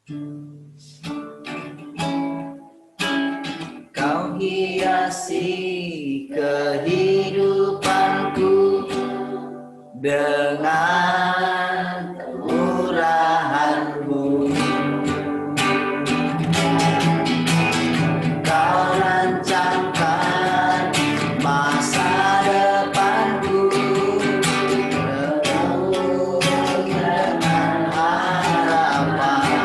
Kau hiasi kehidupanku dengan kemurahan-Mu. Kau rancangkan masa depanku dengan harapan.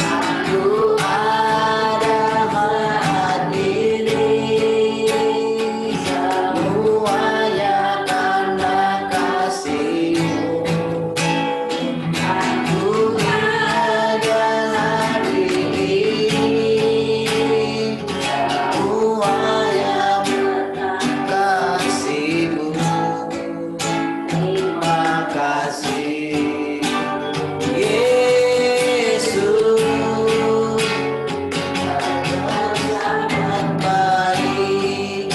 Aku ada saat ini, semuanya karena kasih-Mu. Aku ada hari ini, semuanya kasih-Mu. Terima kasih Yesus, teramat baik,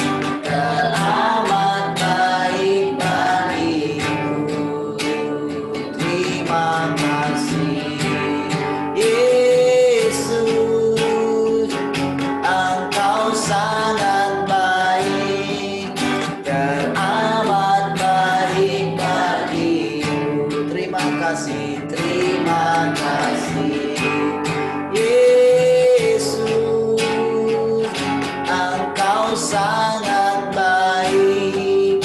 teramat baik bagiku. Terima kasih Yesus, Engkau sangat baik, teramat baik bagiku. Terima kasih Yesus, Engkau sangat baik,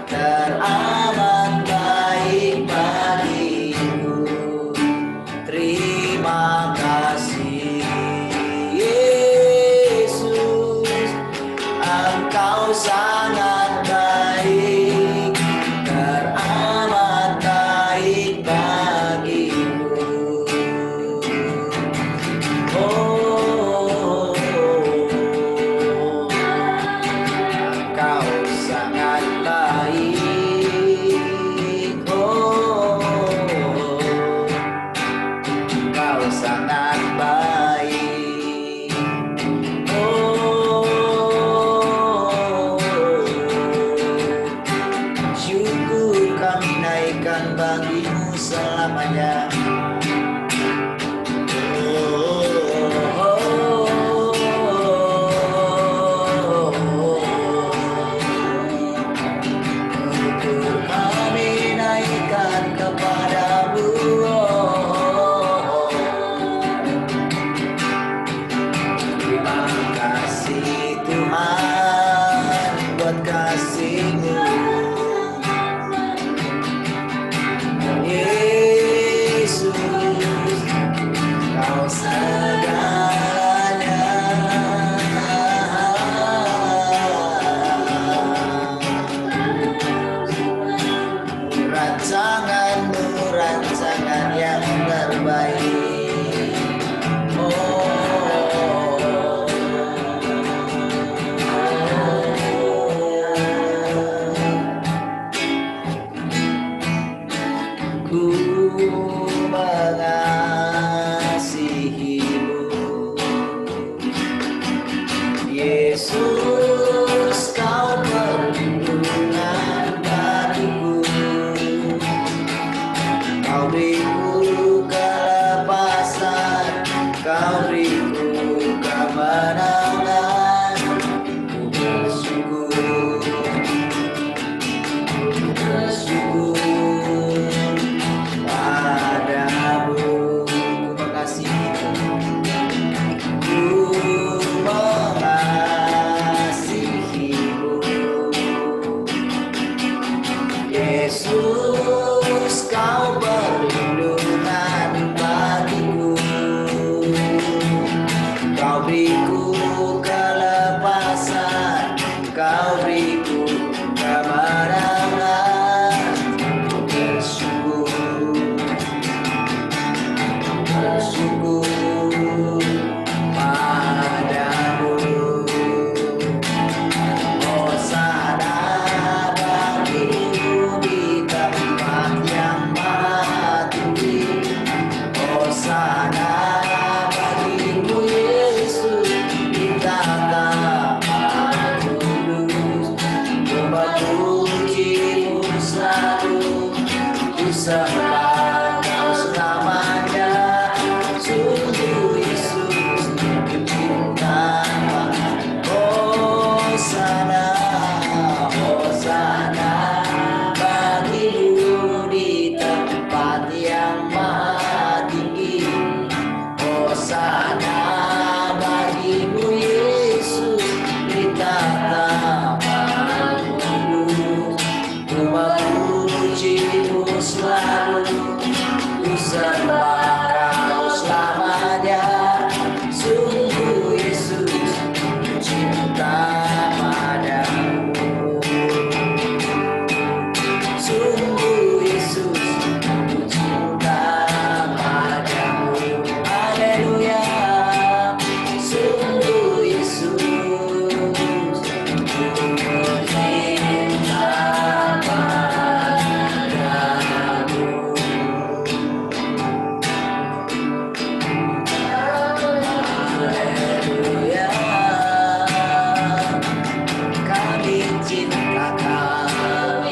teramat baik bagiku. Terima kasih Yesus, Engkau sangat baik, teramat baik bagiku. Oh, Engkau sangat baik. Oh, Engkau sangat baik. Oh, syukur kami naikkan bagi-Mu selamanya. Syukur kami naikkan kepada-Mu. Terima kasih Tuhan buat kasih-Mu. Yesus, Kau segalanya. Rancangan-Mu, rancangan yang terbaik. Ku mengasihi-Mu, Yesus, Kau perlindungan bagiku. Kau beriku kelepasan, Kau beriku kemenangan. Ku bersyukur, padamu. Ku mengasihi-Mu, ku mengasihi-Mu, Yesus, Kau perlindungan bagiku. Kau beriku kelepasan, Kau beriku kemenangan. Ku bersyukur padamu. Hosana bagimu di tempat yang maha tinggi. Hosana bagimu Yesus di tanah kudus. Memuji-Mu selalu, ku sembah Kau selama puji-Mu selalu, ku sembah Kau selamanya. Sungguh Yesus, ku cinta padamu. Sungguh Yesus, ku cinta padamu. Haleluya. Sungguh Yesus, ku cinta padamu. Haleluya. Kami cinta Kau,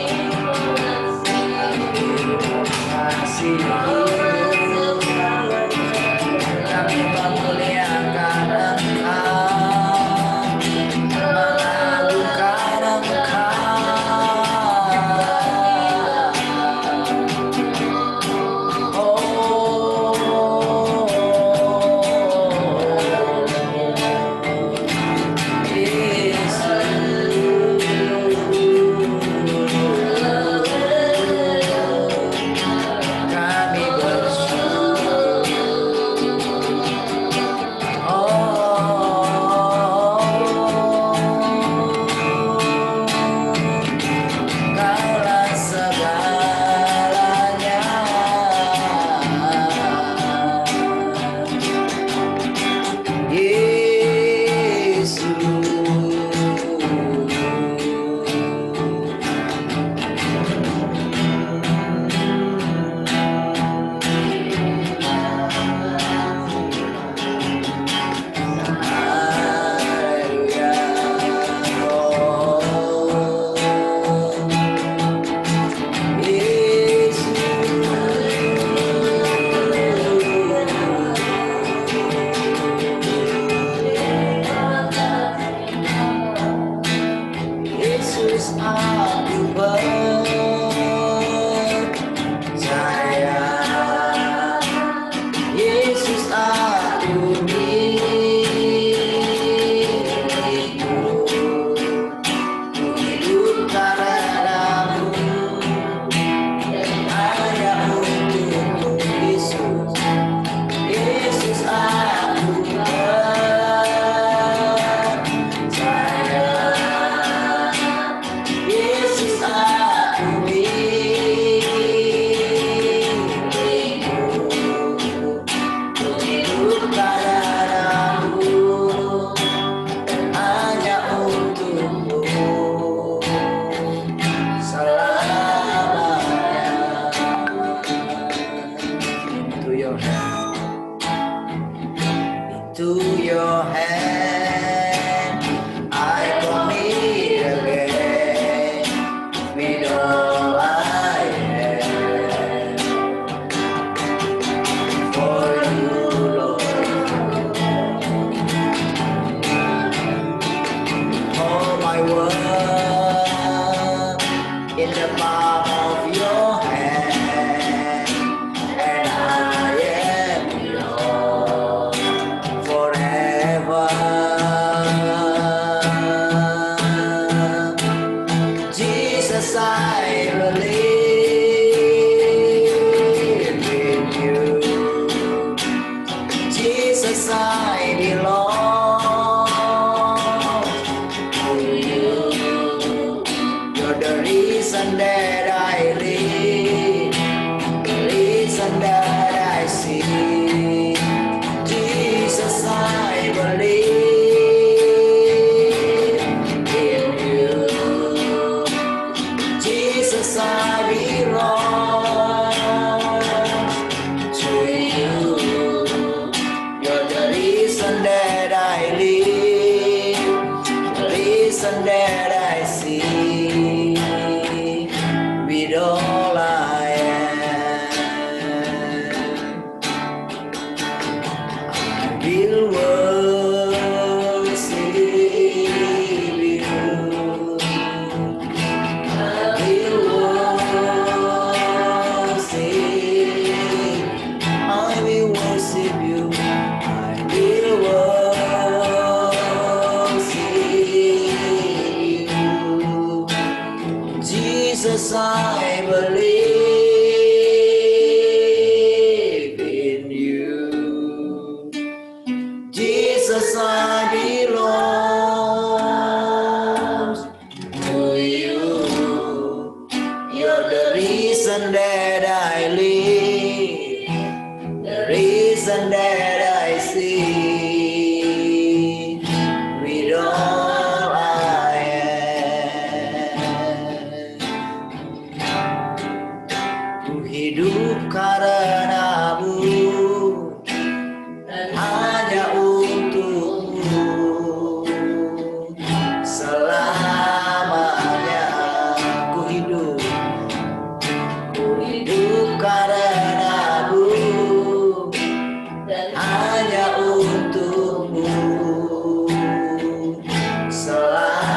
kasih kami memuliakan Engkau, mengagungkan Engkau. Kami reason that I live, the reason that I see, with all I am. Ku hidup karenamu, dan hanya untukmu. Selamanya ku hidup karenamu, dan hanya untukmu. Selamanya.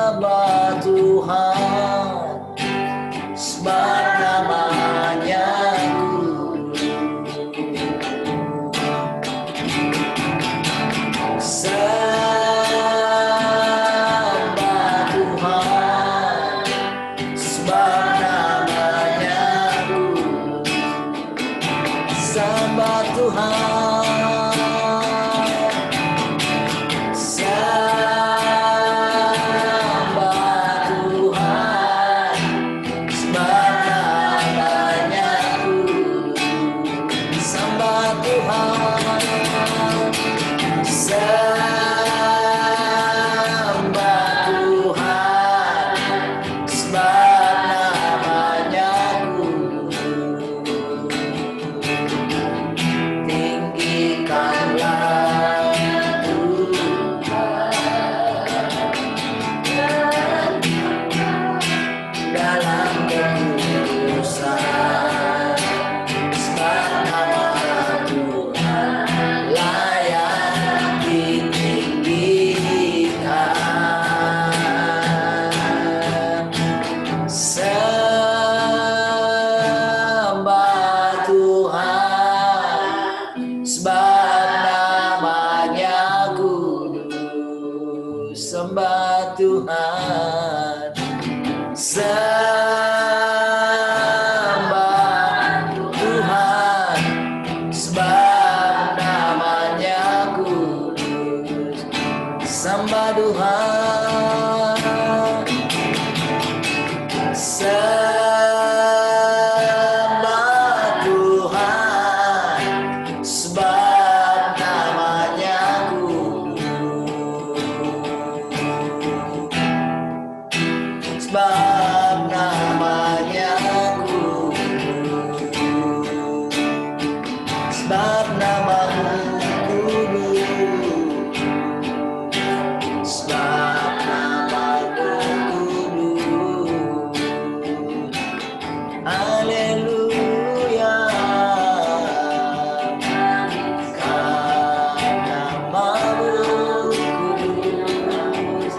Sembah Tuhan, sembah namanya kudus. Sembah Tuhan, sembah namanya kudus. Sembah Tuhan. Sembah Tuhan, sembah Tuhan, sebab namanya kudus. Sembah Tuhan, sembah Tuhan, sebab namanya sebab namanya kudus, sebab namamu kudus, sebab namamu kudus. Haleluya, karena namamu kudus,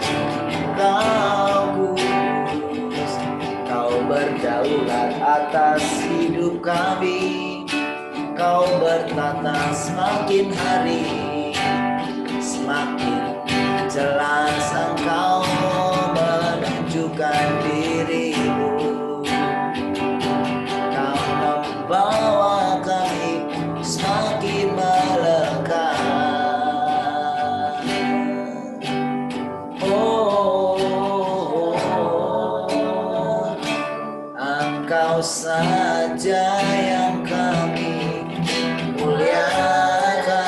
Kau berdaulat atas hidup kami, Kau bertata semakin hari, semakin jelas Engkau menunjukkan dirimu. Kau membawa kami semakin melekat. Engkau saja yang kami muliakan.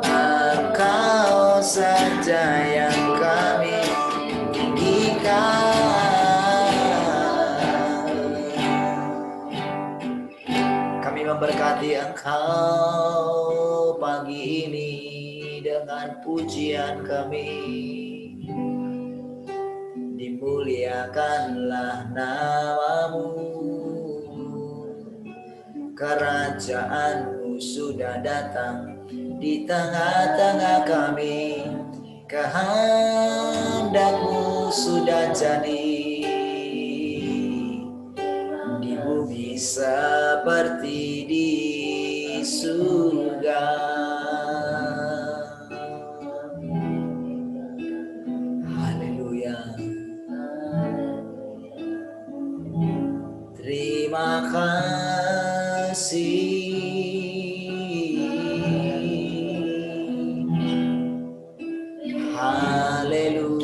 Engkau saja yang kami tinggikan. Kami memberkati Engkau pagi ini dengan pujian kami. Dimuliakanlah namamu, kerajaanmu sudah datang di tengah-tengah kami, kehendakmu sudah jadi di bumi seperti di surga. Haleluya. Terima kasih. Haleluya.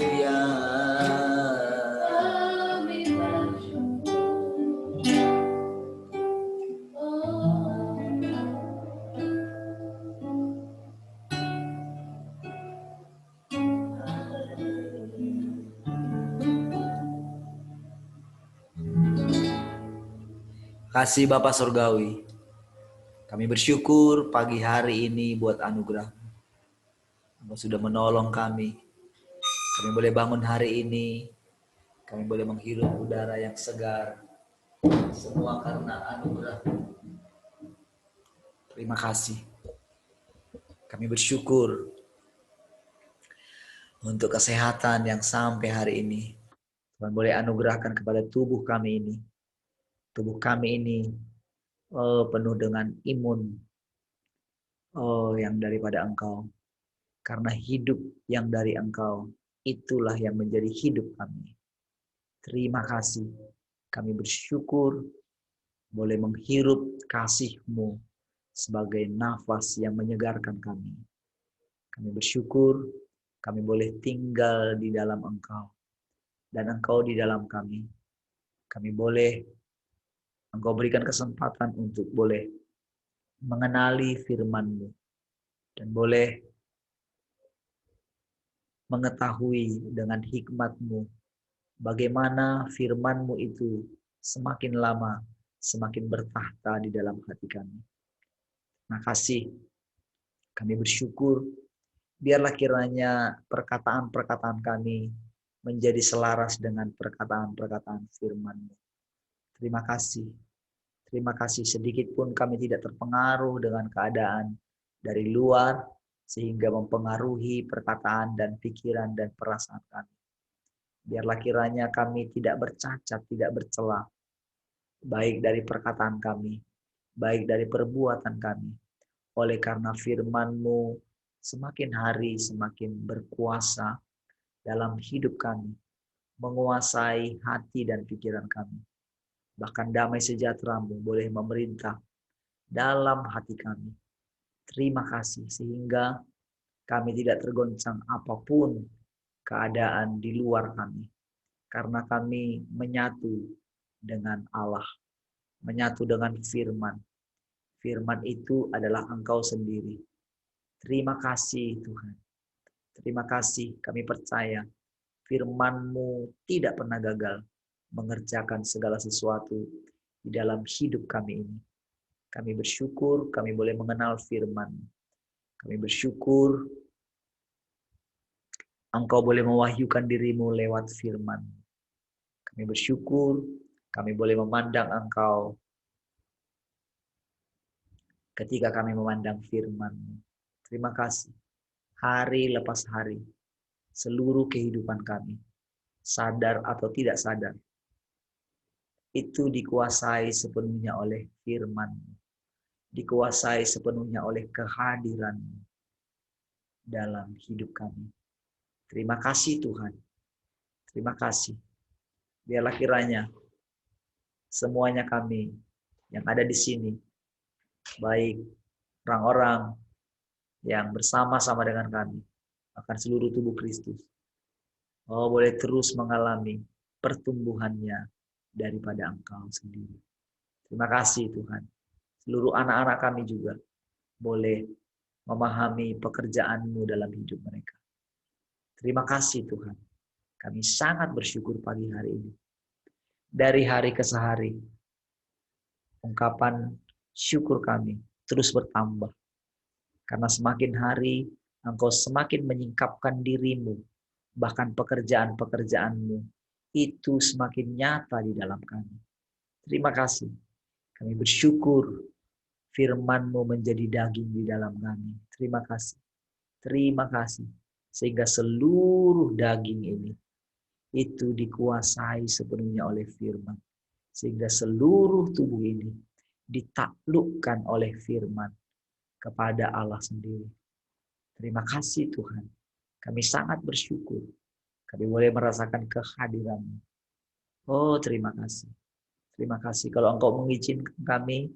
Kasih Bapa Surgawi, kami bersyukur pagi hari ini buat anugerah. Engkau sudah menolong kami. Kami boleh bangun hari ini. Kami boleh menghirup udara yang segar. Semua karena anugerah. Terima kasih. Kami bersyukur untuk kesehatan yang sampai hari ini Tuhan boleh anugerahkan kepada tubuh kami ini. Tubuh kami ini penuh dengan imun yang daripada Engkau. Karena hidup yang dari Engkau, itulah yang menjadi hidup kami. Terima kasih. Kami bersyukur boleh menghirup kasih-Mu sebagai nafas yang menyegarkan kami. Kami bersyukur kami boleh tinggal di dalam Engkau. Dan Engkau di dalam kami. Kami boleh, Engkau berikan kesempatan untuk boleh mengenali firman-Mu. Dan boleh mengetahui dengan hikmat-Mu bagaimana firman-Mu itu semakin lama semakin bertahta di dalam hati kami. Terima kasih. Kami bersyukur biarlah kiranya perkataan-perkataan kami menjadi selaras dengan perkataan-perkataan firman-Mu. Terima kasih. Terima kasih, sedikit pun kami tidak terpengaruh dengan keadaan dari luar sehingga mempengaruhi perkataan dan pikiran dan perasaan kami. Biarlah kiranya kami tidak bercacat, tidak bercela, baik dari perkataan kami, baik dari perbuatan kami. Oleh karena firman-Mu semakin hari semakin berkuasa dalam hidup kami, menguasai hati dan pikiran kami. Bahkan damai sejahtera-Mu boleh memerintah dalam hati kami. Terima kasih sehingga kami tidak tergoncang apapun keadaan di luar kami. Karena kami menyatu dengan Allah, menyatu dengan firman. Firman itu adalah Engkau sendiri. Terima kasih Tuhan. Terima kasih, kami percaya firman-Mu tidak pernah gagal mengerjakan segala sesuatu di dalam hidup kami ini. Kami bersyukur kami boleh mengenal firman. Kami bersyukur Engkau boleh mewahyukan diri-Mu lewat firman. Kami bersyukur kami boleh memandang Engkau ketika kami memandang firman-Mu. Terima kasih. Hari lepas hari, seluruh kehidupan kami, sadar atau tidak sadar, itu dikuasai sepenuhnya oleh firman-Mu. Dikuasai sepenuhnya oleh kehadiran-Mu dalam hidup kami. Terima kasih Tuhan. Terima kasih. Biarlah kiranya semuanya kami yang ada di sini, baik orang-orang yang bersama-sama dengan kami, akan seluruh tubuh Kristus, boleh terus mengalami pertumbuhannya daripada Engkau sendiri. Terima kasih Tuhan. Seluruh anak-anak kami juga boleh memahami pekerjaan-Mu dalam hidup mereka. Terima kasih Tuhan. Kami sangat bersyukur pagi hari ini. Dari hari ke hari, ungkapan syukur kami terus bertambah. Karena semakin hari, Engkau semakin menyingkapkan diri-Mu. Bahkan pekerjaan-pekerjaan-Mu itu semakin nyata di dalam kami. Terima kasih. Kami bersyukur firman-Mu menjadi daging di dalam kami. Terima kasih. Terima kasih. Sehingga seluruh daging ini itu dikuasai sepenuhnya oleh firman. Sehingga seluruh tubuh ini ditaklukkan oleh firman kepada Allah sendiri. Terima kasih Tuhan. Kami sangat bersyukur. Kami boleh merasakan kehadiran-Mu. Oh, terima kasih. Terima kasih kalau Engkau mengizinkan kami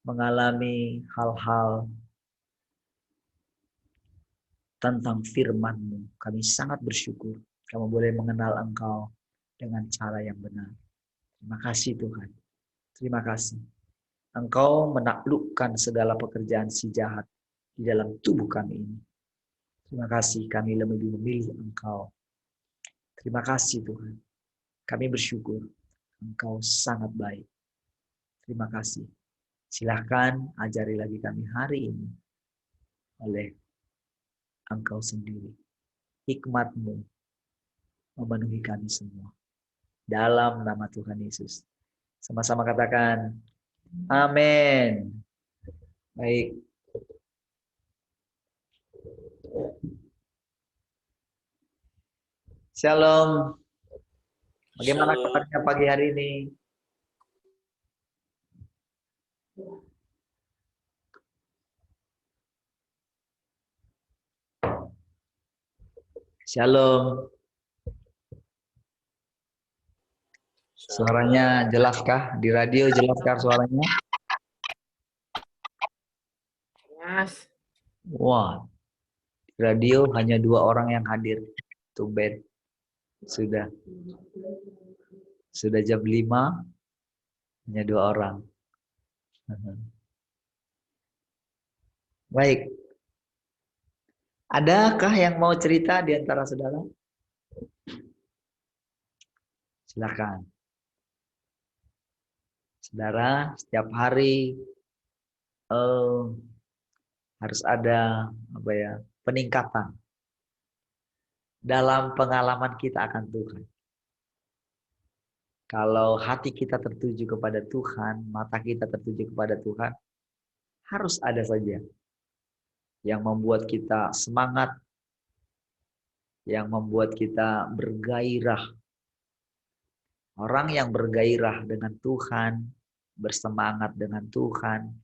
mengalami hal-hal tentang firman-Mu. Kami sangat bersyukur. Kami boleh mengenal Engkau dengan cara yang benar. Terima kasih Tuhan. Terima kasih. Engkau menaklukkan segala pekerjaan si jahat di dalam tubuh kami ini. Terima kasih kami lebih memilih Engkau. Terima kasih Tuhan. Kami bersyukur. Engkau sangat baik. Terima kasih. Silahkan ajari lagi kami hari ini oleh Engkau sendiri. Hikmat-Mu memenuhi kami semua. Dalam nama Tuhan Yesus. Sama-sama katakan, amin. Baik. Shalom. Bagaimana kabarnya pagi hari ini? Shalom. Suaranya jelaskah? Di radio jelaskah suaranya? Yes. Wah, di radio hanya 2 orang yang hadir. Too bad. Sudah jam 5, hanya 2 orang. Baik. Adakah yang mau cerita di antara saudara? Silakan. Saudara, setiap hari harus ada peningkatan dalam pengalaman kita akan Tuhan. Kalau hati kita tertuju kepada Tuhan, mata kita tertuju kepada Tuhan, harus ada saja yang membuat kita semangat, yang membuat kita bergairah. Orang yang bergairah dengan Tuhan, bersemangat dengan Tuhan,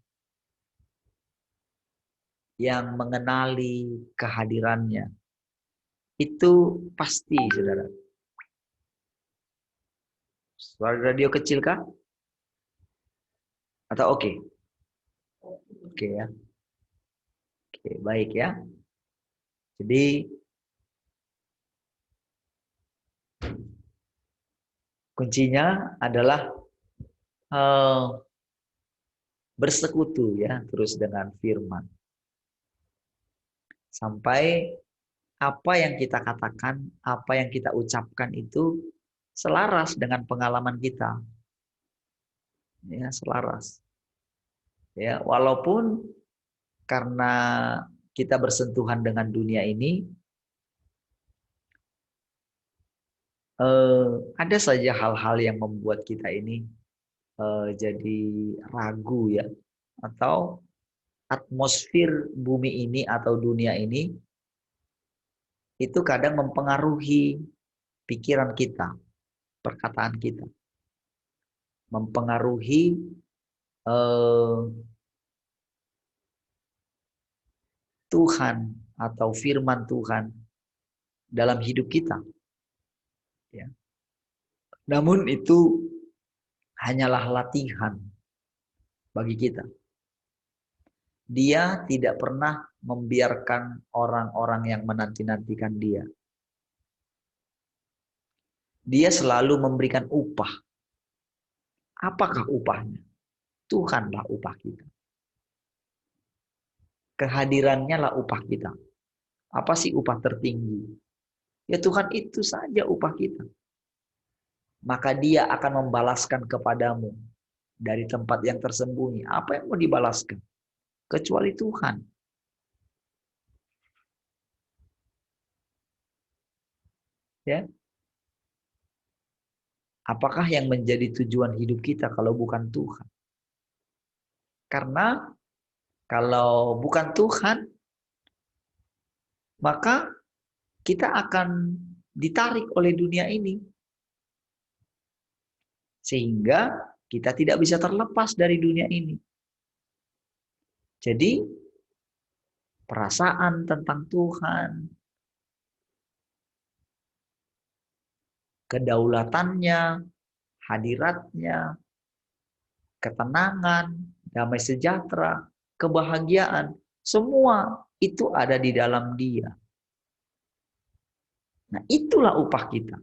yang mengenali kehadirannya, itu pasti, saudara. Suara radio kecil kah? Atau oke? Oke ya. Oke, baik ya. Jadi kuncinya adalah bersekutu ya terus dengan firman. Sampai apa yang kita katakan, apa yang kita ucapkan itu selaras dengan pengalaman kita. Ya, selaras. Ya, walaupun karena kita bersentuhan dengan dunia ini, ada saja hal-hal yang membuat kita ini jadi ragu ya, atau atmosfer bumi ini atau dunia ini itu kadang mempengaruhi pikiran kita, perkataan kita, mempengaruhi Tuhan atau firman Tuhan dalam hidup kita. Ya. Namun itu hanyalah latihan bagi kita. Dia tidak pernah membiarkan orang-orang yang menanti-nantikan dia. Dia selalu memberikan upah. Apakah upahnya? Tuhanlah upah kita. Kehadirannya lah upah kita. Apa sih upah tertinggi? Ya Tuhan itu saja upah kita. Maka dia akan membalaskan kepadamu dari tempat yang tersembunyi. Apa yang mau dibalaskan? Kecuali Tuhan. Ya. Apakah yang menjadi tujuan hidup kita kalau bukan Tuhan? Karena kalau bukan Tuhan, maka kita akan ditarik oleh dunia ini. Sehingga kita tidak bisa terlepas dari dunia ini. Jadi, perasaan tentang Tuhan, kedaulatannya, hadiratnya, ketenangan, damai sejahtera, kebahagiaan, semua itu ada di dalam Dia. Nah, itulah upah kita.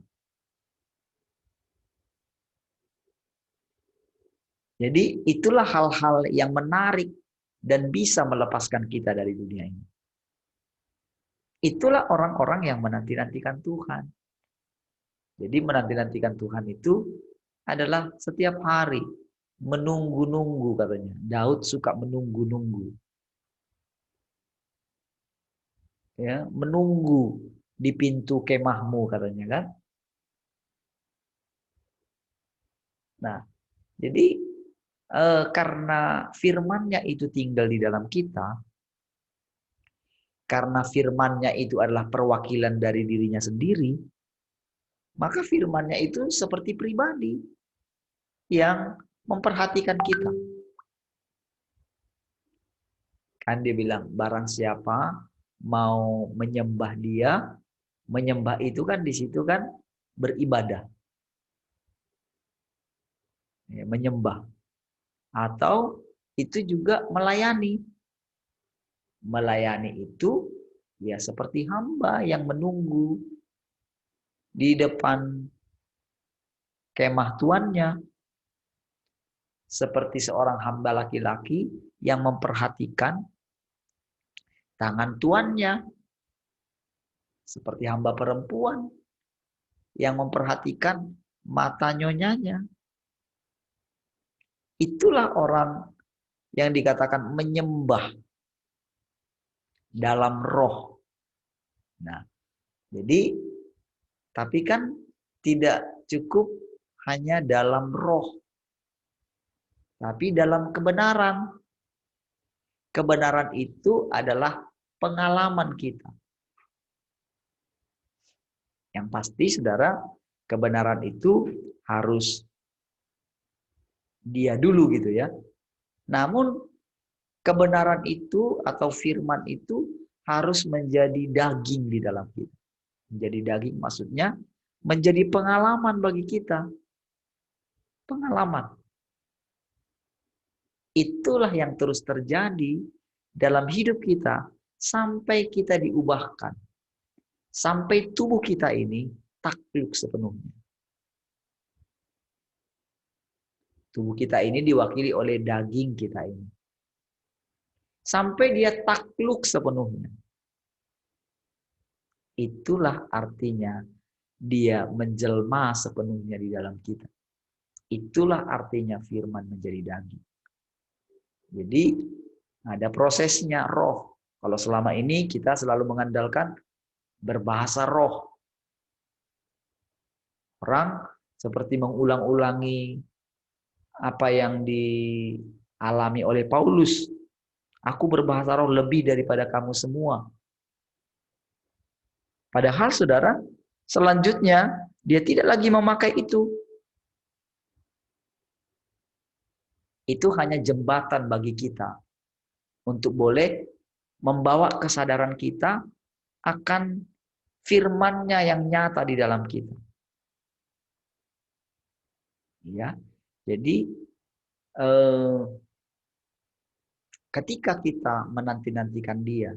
Jadi, itulah hal-hal yang menarik dan bisa melepaskan kita dari dunia ini. Itulah orang-orang yang menanti-nantikan Tuhan. Jadi menanti-nantikan Tuhan itu adalah setiap hari menunggu-nunggu katanya. Daud suka menunggu-nunggu. Ya, menunggu di pintu kemahmu katanya kan. Nah, jadi karena firman-Nya itu tinggal di dalam kita, karena firman-Nya itu adalah perwakilan dari dirinya sendiri, maka firman-Nya itu seperti pribadi yang memperhatikan kita. Kan dia bilang, barang siapa mau menyembah Dia, menyembah itu kan di situ kan beribadah. Ya, menyembah. Atau itu juga melayani. Melayani itu ya seperti hamba yang menunggu di depan kemah tuannya. Seperti seorang hamba laki-laki yang memperhatikan tangan tuannya. Seperti hamba perempuan yang memperhatikan mata nyonyanya. Itulah orang yang dikatakan menyembah dalam roh. Nah, jadi tapi kan tidak cukup hanya dalam roh, tapi dalam kebenaran. Kebenaran itu adalah pengalaman kita. Yang pasti, saudara, kebenaran itu harus Dia dulu gitu ya. Namun kebenaran itu atau firman itu harus menjadi daging di dalam kita. Menjadi daging maksudnya menjadi pengalaman bagi kita. Pengalaman. Itulah yang terus terjadi dalam hidup kita sampai kita diubahkan. Sampai tubuh kita ini takluk sepenuhnya. Tubuh kita ini diwakili oleh daging kita ini. Sampai dia takluk sepenuhnya. Itulah artinya dia menjelma sepenuhnya di dalam kita. Itulah artinya firman menjadi daging. Jadi ada prosesnya roh. Kalau selama ini kita selalu mengandalkan berbahasa roh. Orang seperti mengulang-ulangi apa yang dialami oleh Paulus. Aku berbahasa roh lebih daripada kamu semua. Padahal saudara, selanjutnya dia tidak lagi memakai itu. Itu hanya jembatan bagi kita untuk boleh membawa kesadaran kita akan firman-Nya yang nyata di dalam kita. Ya, jadi ketika kita menanti-nantikan Dia,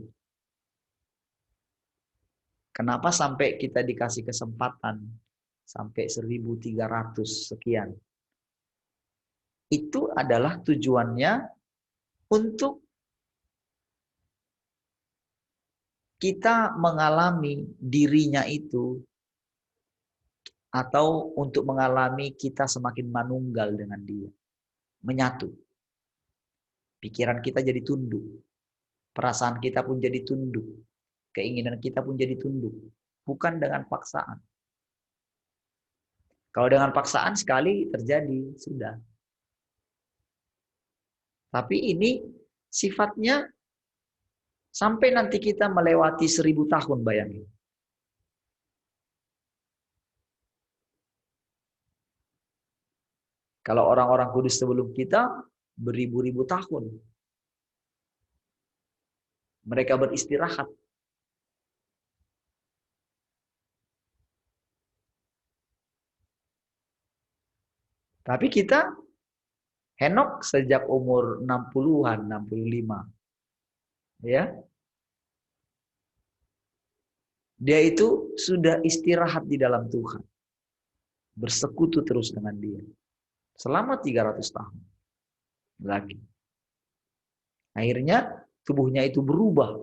kenapa sampai kita dikasih kesempatan sampai 1.300 sekian? Itu adalah tujuannya untuk kita mengalami dirinya itu, atau untuk mengalami kita semakin manunggal dengan Dia. Menyatu. Pikiran kita jadi tunduk. Perasaan kita pun jadi tunduk. Keinginan kita pun jadi tunduk. Bukan dengan paksaan. Kalau dengan paksaan sekali terjadi, sudah. Tapi ini sifatnya sampai nanti kita melewati 1.000 tahun, bayangin. Kalau orang-orang kudus sebelum kita beribu-ribu tahun mereka beristirahat. Tapi kita Henok sejak umur 60-an, 65. Ya. Dia itu sudah istirahat di dalam Tuhan. Bersekutu terus dengan dia. Selama 300 tahun. Lagi. Akhirnya tubuhnya itu berubah.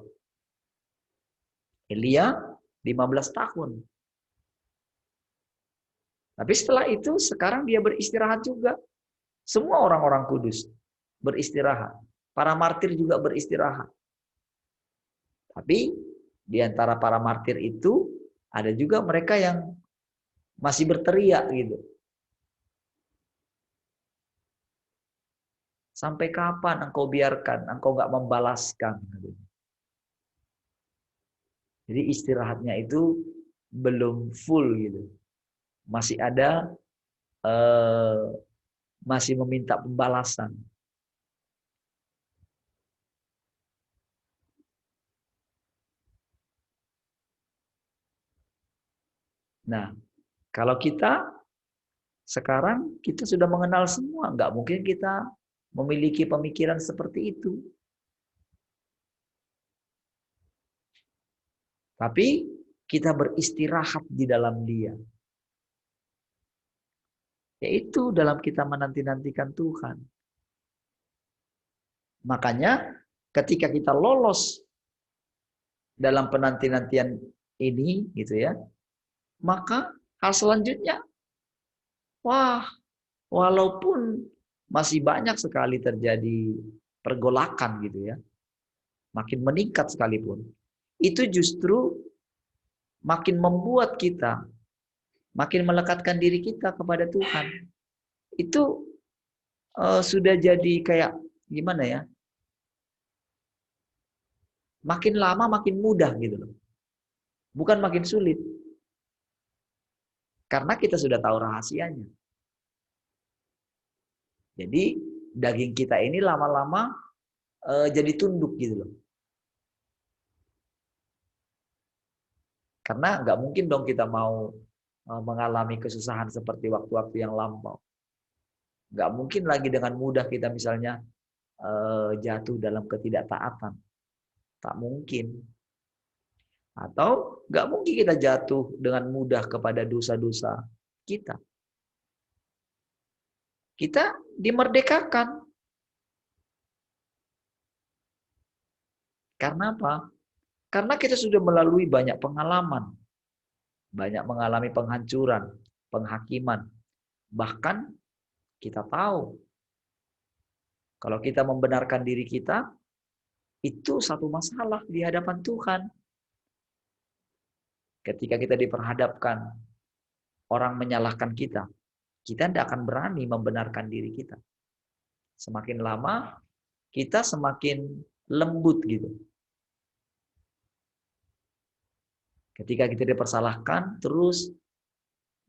Elia 15 tahun. Tapi setelah itu sekarang dia beristirahat juga. Semua orang-orang kudus beristirahat. Para martir juga beristirahat. Tapi di antara para martir itu ada juga mereka yang masih berteriak gitu. Sampai kapan engkau biarkan, engkau nggak membalaskan. Jadi istirahatnya itu belum full gitu. Masih ada, masih meminta pembalasan. Nah, kalau kita sekarang kita sudah mengenal semua, nggak mungkin kita memiliki pemikiran seperti itu. Tapi kita beristirahat di dalam Dia. Yaitu dalam kita menanti-nantikan Tuhan. Makanya ketika kita lolos dalam penanti-nantian ini gitu ya, maka hal selanjutnya, wah, walaupun masih banyak sekali terjadi pergolakan gitu ya, makin meningkat sekalipun, itu justru makin membuat kita makin melekatkan diri kita kepada Tuhan. Itu sudah jadi kayak gimana ya? Makin lama makin mudah gitu loh. Bukan makin sulit. Karena kita sudah tahu rahasianya. Jadi daging kita ini lama-lama jadi tunduk gitu loh. Karena nggak mungkin dong kita mau mengalami kesusahan seperti waktu-waktu yang lampau. Nggak mungkin lagi dengan mudah kita misalnya jatuh dalam ketidaktaatan. Tak mungkin. Atau nggak mungkin kita jatuh dengan mudah kepada dosa-dosa kita. Kita dimerdekakan. Karena apa? Karena kita sudah melalui banyak pengalaman. Banyak mengalami penghancuran, penghakiman. Bahkan kita tahu kalau kita membenarkan diri kita, itu satu masalah di hadapan Tuhan. Ketika kita diperhadapkan, orang menyalahkan kita tidak akan berani membenarkan diri kita. Semakin lama, kita semakin lembut gitu. Ketika kita dipersalahkan, terus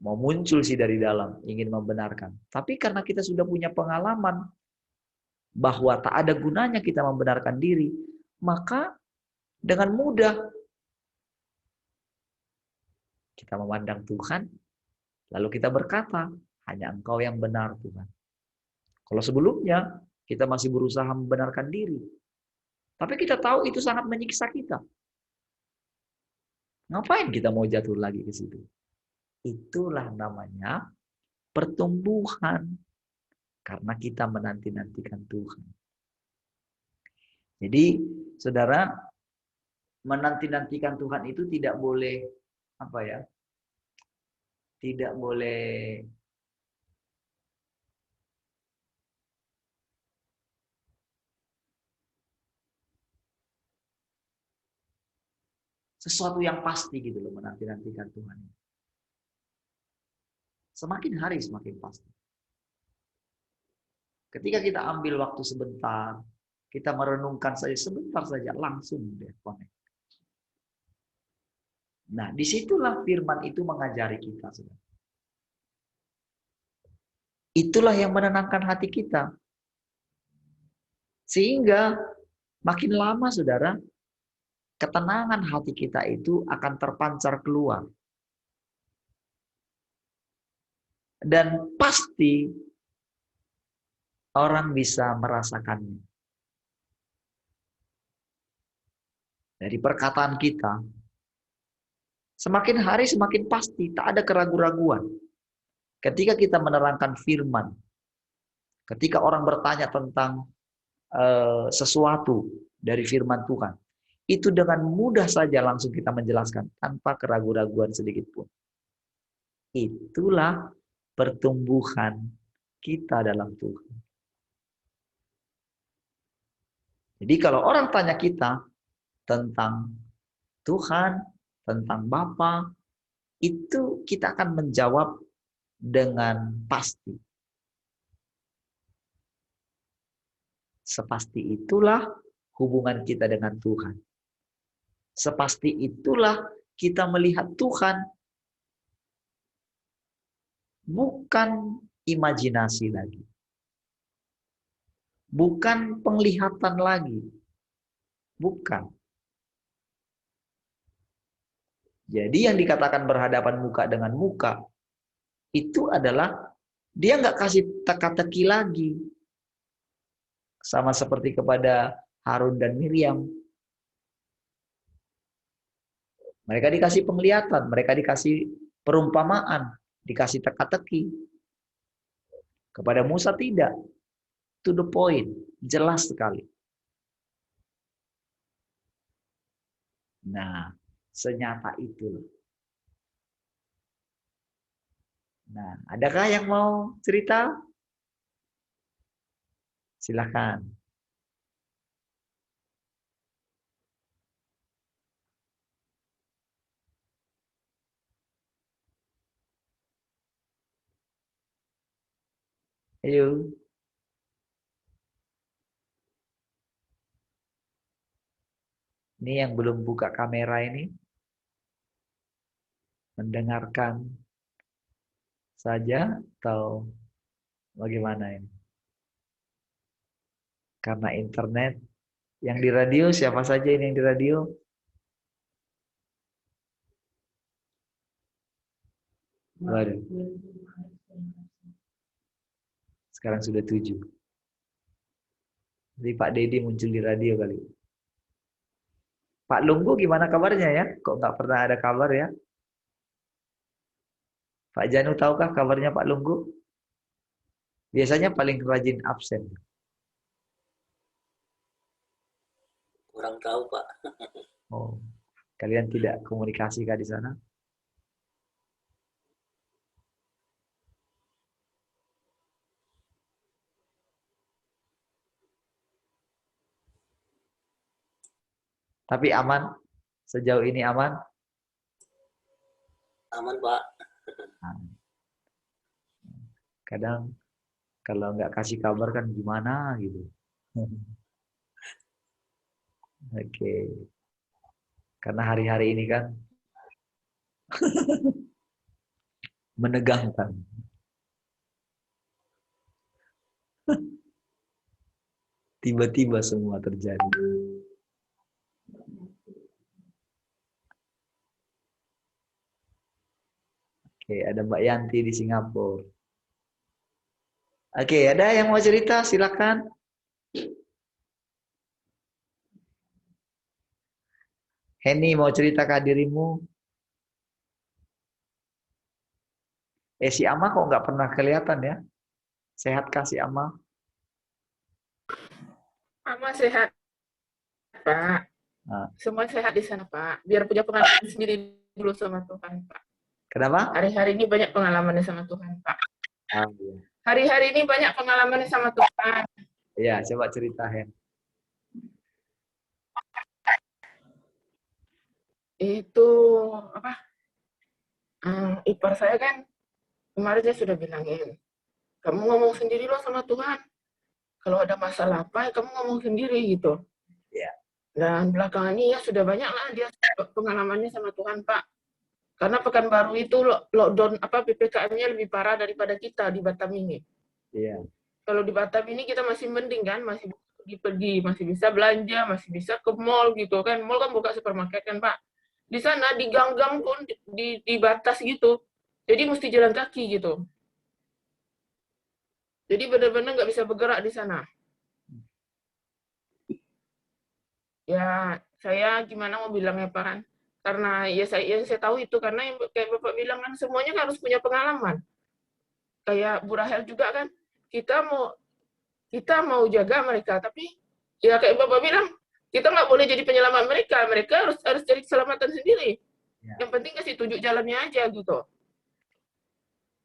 mau muncul sih dari dalam, ingin membenarkan. Tapi karena kita sudah punya pengalaman bahwa tak ada gunanya kita membenarkan diri, maka dengan mudah kita memandang Tuhan, lalu kita berkata, hanya Engkau yang benar Tuhan. Kalau sebelumnya, kita masih berusaha membenarkan diri. Tapi kita tahu itu sangat menyiksa kita. Ngapain kita mau jatuh lagi ke situ? Itulah namanya pertumbuhan. Karena kita menanti-nantikan Tuhan. Jadi, saudara, menanti-nantikan Tuhan itu tidak boleh, apa ya, tidak boleh sesuatu yang pasti gitu loh, menanti-nantikan Tuhan. Semakin hari semakin pasti. Ketika kita ambil waktu sebentar, kita merenungkan saja sebentar saja, langsung deh connect. Nah, disitulah firman itu mengajari kita. Itulah yang menenangkan hati kita. Sehingga makin lama, saudara, ketenangan hati kita itu akan terpancar keluar. Dan pasti orang bisa merasakannya. Dari perkataan kita, semakin hari semakin pasti, tak ada keraguan-raguan. Ketika kita menerangkan firman, ketika orang bertanya tentang sesuatu dari firman Tuhan, itu dengan mudah saja langsung kita menjelaskan tanpa keraguan-raguan sedikit pun. Itulah pertumbuhan kita dalam Tuhan. Jadi kalau orang tanya kita tentang Tuhan, tentang Bapa, itu kita akan menjawab dengan pasti. Sepasti itulah hubungan kita dengan Tuhan. Sepasti itulah kita melihat Tuhan bukan imajinasi lagi. Bukan penglihatan lagi. Bukan. Jadi yang dikatakan berhadapan muka dengan muka, itu adalah dia nggak kasih teka-teki lagi. Sama seperti kepada Harun dan Miriam. Mereka dikasih penglihatan, mereka dikasih perumpamaan, dikasih teka-teki. Kepada Musa tidak. To the point, jelas sekali. Nah, senyata itu. Nah, adakah yang mau cerita? Silakan. Ayo. Ini yang belum buka kamera ini. Mendengarkan saja atau bagaimana ini? Karena internet. Yang di radio, siapa saja ini yang di radio? Waduh. Sekarang sudah 7. Jadi Pak Dedi muncul di radio kali. Pak Lunggu gimana kabarnya ya? Kok nggak pernah ada kabar ya? Pak Janu tahukah kabarnya Pak Lunggu? Biasanya paling rajin absen. Kurang tahu, Pak. Oh, kalian tidak komunikasi kah di sana? Tapi aman? Sejauh ini aman? Aman, Pak. Kadang kalau nggak kasih kabar kan gimana gitu. Oke. Karena hari-hari ini kan menegangkan. Tiba-tiba semua terjadi. Oke, ada Mbak Yanti di Singapura. Oke, ada yang mau cerita? Silakan. Henny mau cerita ke dirimu? Si Ama kok nggak pernah kelihatan ya? Sehatkah si Ama? Ama sehat, Pak. Nah, Semua sehat di sana, Pak. Biar punya pengalaman sendiri dulu sama Tuhan, Pak. kenapa? Hari-hari ini banyak pengalamannya sama Tuhan, Pak. Ah, iya. Hari-hari ini banyak pengalamannya sama Tuhan. Ya, coba cerita Hen. Itu apa? Ipar saya kan kemarin dia sudah bilangin, kamu ngomong sendiri loh sama Tuhan. Kalau ada masalah apa, kamu ngomong sendiri gitu. Ya. Dan belakangan ini ya sudah banyak lah dia pengalamannya sama Tuhan, Pak. Karena Pekanbaru itu lockdown apa PPKM-nya lebih parah daripada kita di Batam ini. Iya. Kalau di Batam ini kita masih mending kan, masih pergi-pergi, masih bisa belanja, masih bisa ke mall gitu kan. Mall kan buka supermarket kan, Pak. Di sana di gang-gang pun di batas gitu. Jadi mesti jalan kaki gitu. Jadi benar-benar nggak bisa bergerak di sana. Ya, saya gimana mau bilangnya Pak kan? Karena ya saya tahu itu karena yang kayak Bapak bilang kan semuanya kan harus punya pengalaman. Kayak Bu Rahel juga kan, kita mau jaga mereka, tapi ya kayak Bapak bilang, kita nggak boleh jadi penyelamat mereka. Mereka harus cari keselamatan sendiri. Ya. Yang penting kasih tunjuk jalannya aja gitu.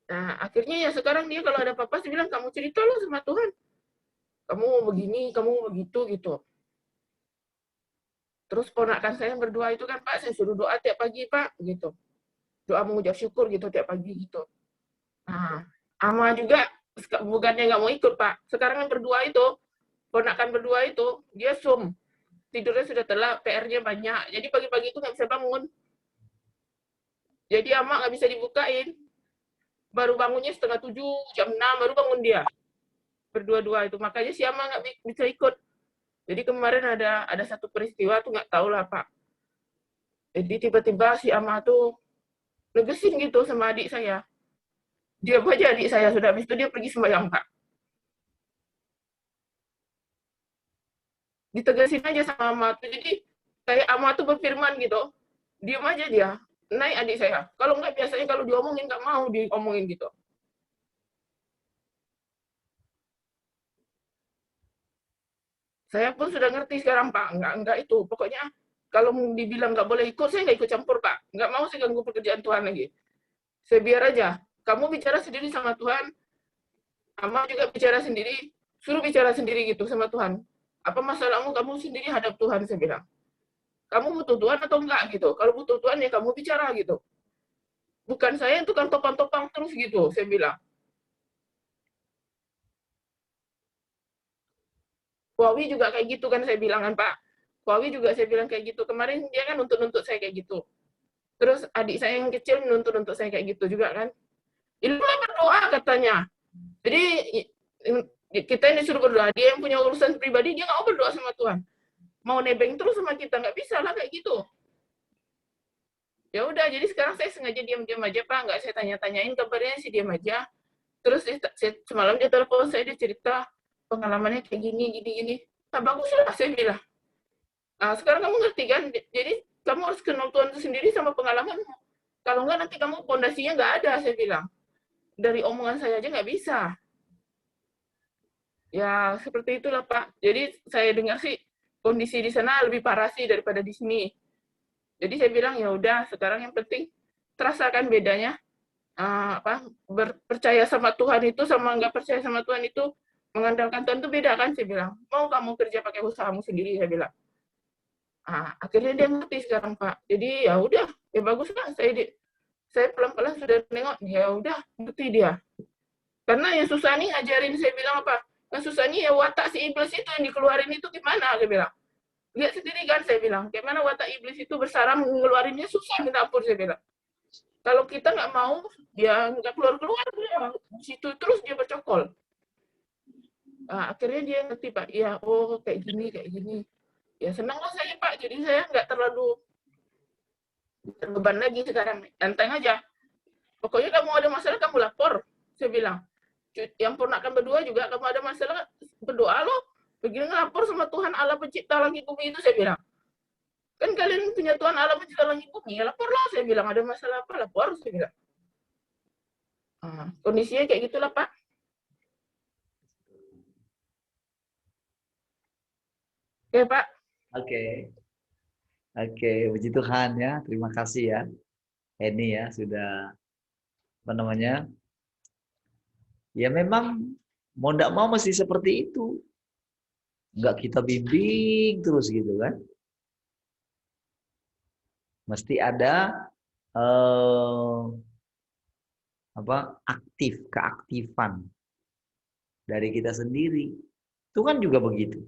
Nah, akhirnya ya sekarang dia kalau ada apa-apa, dia bilang, kamu cerita loh sama Tuhan. Kamu mau begini, kamu mau begitu gitu. Terus ponakan saya yang berdua itu kan, Pak, saya suruh doa tiap pagi, Pak, gitu. Doa mengucap syukur gitu tiap pagi gitu. Nah, Ama juga bukannya nggak mau ikut, Pak. Sekarang yang berdua itu, ponakan berdua itu, dia Zoom. Tidurnya sudah telat, PR-nya banyak. Jadi pagi-pagi itu nggak bisa bangun. Jadi Ama nggak bisa dibukain. Baru bangunnya setengah 7, jam 6, baru bangun dia. Berdua-dua itu. Makanya si Ama nggak bisa ikut. Jadi kemarin ada satu peristiwa tuh nggak tahu lah, Pak. Jadi tiba-tiba si Ama tuh negesin gitu sama adik saya. Dia aja adik saya, sudah habis itu dia pergi sembahyang, Pak. Ditegasin aja sama Ama tuh. Jadi kayak Ama tuh berfirman gitu. Diam aja dia. Naik adik saya. Kalau nggak biasanya kalau diomongin nggak mau diomongin gitu. Saya pun sudah ngerti sekarang, Pak. Enggak itu. Pokoknya kalau dibilang nggak boleh ikut, saya nggak ikut campur, Pak. Nggak mau saya ganggu pekerjaan Tuhan lagi. Saya biar aja. Kamu bicara sendiri sama Tuhan. Ama juga bicara sendiri. Suruh bicara sendiri gitu sama Tuhan. Apa masalahmu, kamu sendiri hadap Tuhan, saya bilang. Kamu butuh Tuhan atau enggak gitu. Kalau butuh Tuhan ya kamu bicara gitu. Bukan saya yang tukang topang-topang terus gitu, saya bilang. Wawi juga kayak gitu kan saya bilang kan, Pak. Wawi juga saya bilang kayak gitu. Kemarin dia kan nuntut-nuntut saya kayak gitu. Terus adik saya yang kecil nuntut-nuntut saya kayak gitu juga kan. Ilmulah berdoa katanya. Jadi kita ini suruh berdoa. Dia yang punya urusan pribadi, dia nggak mau berdoa sama Tuhan. Mau nebeng terus sama kita, nggak bisa lah kayak gitu. Ya udah, jadi sekarang saya sengaja diam-diam aja, Pak. Nggak saya tanya-tanyain kabarnya sih, diam aja. Terus semalam dia telepon saya, dia cerita pengalamannya kayak gini, gini, gini. Nah, bagus lah, saya bilang. Nah, sekarang kamu ngerti kan? Jadi kamu harus kenal Tuhan itu sendiri sama pengalamanmu. Kalau nggak nanti kamu pondasinya nggak ada, saya bilang. Dari omongan saya aja nggak bisa. Ya, seperti itulah, Pak. Jadi saya dengar sih kondisi di sana lebih parah sih daripada di sini. Jadi saya bilang ya udah, sekarang yang penting terasakan bedanya percaya sama Tuhan itu sama nggak percaya sama Tuhan itu, mengandalkan Tuhan itu beda kan, saya bilang. Mau kamu kerja pakai usahamu sendiri, saya bilang. Akhirnya dia ngerti sekarang, Pak. Jadi ya udah, ya bagus lah. Saya pelan-pelan sudah nengok, ya udah ngerti dia. Karena yang susah nih ngajarin, saya bilang apa? Yang susah nih ya watak si iblis itu yang dikeluarin itu gimana, saya bilang. Lihat sendiri kan, saya bilang. Gimana watak iblis itu bersarang ngeluarinnya susah minta ampun, saya bilang. Kalau kita nggak mau, dia nggak keluar-keluar, di situ terus dia bercokol. Akhirnya dia ngerti, Pak. Ya, oh kayak gini, kayak gini. Ya senanglah saya, Pak. Jadi saya nggak terlalu terbeban lagi sekarang. Enteng aja. Pokoknya kamu ada masalah, kamu lapor. Saya bilang. Yang ponakan berdua juga, kamu ada masalah, berdoa loh. Begini ngelapor sama Tuhan Allah pencipta langit bumi itu, saya bilang. Kan kalian punya Tuhan Allah pencipta langit bumi, ya laporlah, saya bilang. Ada masalah apa, lapor, saya bilang. Kondisinya kayak gitulah, Pak. Oke, Pak. Oke. Oke, puji Tuhan ya. Terima kasih ya. Ini ya sudah apa namanya? Ya memang mau tidak mau mesti seperti itu. Enggak kita bimbing terus gitu kan. Mesti ada keaktifan dari kita sendiri. Itu kan juga begitu.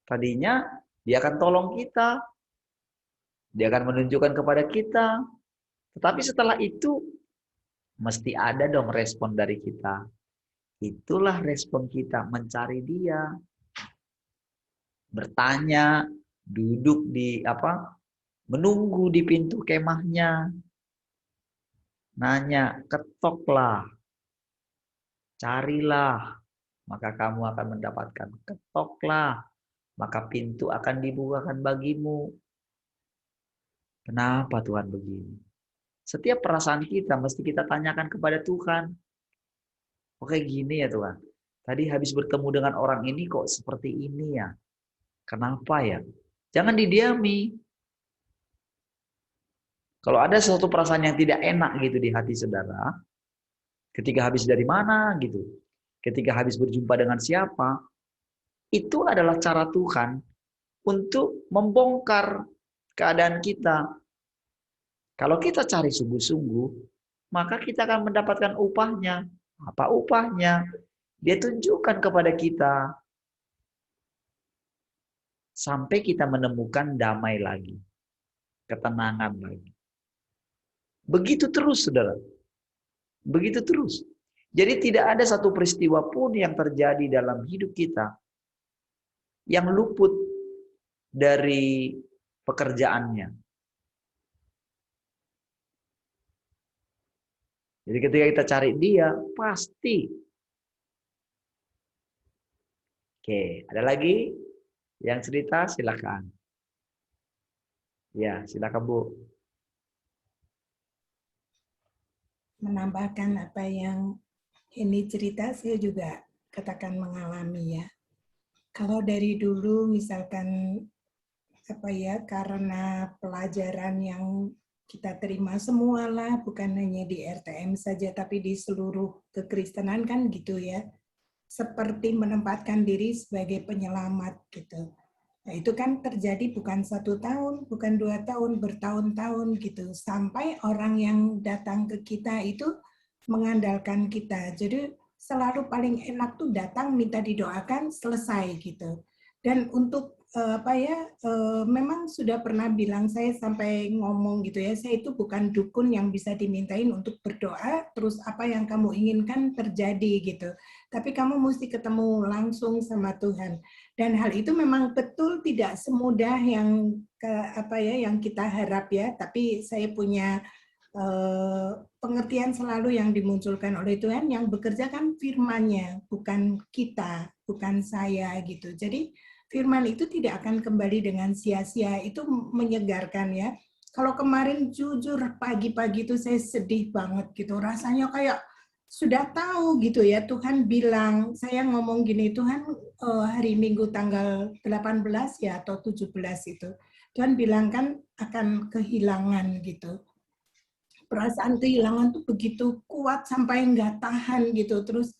Tadinya dia akan tolong kita. Dia akan menunjukkan kepada kita. Tetapi setelah itu mesti ada dong respon dari kita. Itulah respon kita mencari dia. Bertanya, duduk di menunggu di pintu kemahnya. Nanya, ketoklah. Carilah, maka kamu akan mendapatkan. Ketoklah, maka pintu akan dibukakan bagimu. Kenapa Tuhan begini? Setiap perasaan kita mesti kita tanyakan kepada Tuhan. Oke gini ya Tuhan. Tadi habis bertemu dengan orang ini kok seperti ini ya. Kenapa ya? Jangan didiami. Kalau ada suatu perasaan yang tidak enak gitu di hati saudara, ketika habis dari mana gitu, ketika habis berjumpa dengan siapa, itu adalah cara Tuhan untuk membongkar keadaan kita. Kalau kita cari sungguh-sungguh, maka kita akan mendapatkan upahnya. Apa upahnya? Dia tunjukkan kepada kita. Sampai kita menemukan damai lagi. Ketenangan lagi. Begitu terus, saudara. Begitu terus. Jadi tidak ada satu peristiwa pun yang terjadi dalam hidup kita yang luput dari pekerjaannya. Jadi ketika kita cari dia, pasti. Oke, ada lagi yang cerita? Silakan. Ya, silakan Bu. Menambahkan apa yang ini cerita, saya juga katakan mengalami ya. Kalau dari dulu misalkan karena pelajaran yang kita terima semualah, bukan hanya di RTM saja, tapi di seluruh kekristenan kan gitu ya. Seperti menempatkan diri sebagai penyelamat gitu. Nah, itu kan terjadi bukan 1 tahun, bukan 2 tahun, bertahun-tahun gitu. Sampai orang yang datang ke kita itu mengandalkan kita. Jadi selalu paling enak tuh datang minta didoakan, selesai gitu. Dan untuk memang sudah pernah bilang, saya sampai ngomong gitu ya, saya itu bukan dukun yang bisa dimintain untuk berdoa, terus apa yang kamu inginkan terjadi gitu. Tapi kamu mesti ketemu langsung sama Tuhan. Dan hal itu memang betul tidak semudah yang yang kita harap ya, tapi saya punya pengertian selalu yang dimunculkan oleh Tuhan, yang bekerja kan firman-Nya, bukan kita, bukan saya gitu. Jadi firman itu tidak akan kembali dengan sia-sia, itu menyegarkan ya. Kalau kemarin jujur pagi-pagi itu saya sedih banget gitu, rasanya kayak sudah tahu gitu ya, Tuhan bilang, saya ngomong gini, Tuhan hari Minggu tanggal 18 ya atau 17 itu, Tuhan bilang kan akan kehilangan gitu. Perasaan kehilangan tuh begitu kuat sampai nggak tahan gitu, terus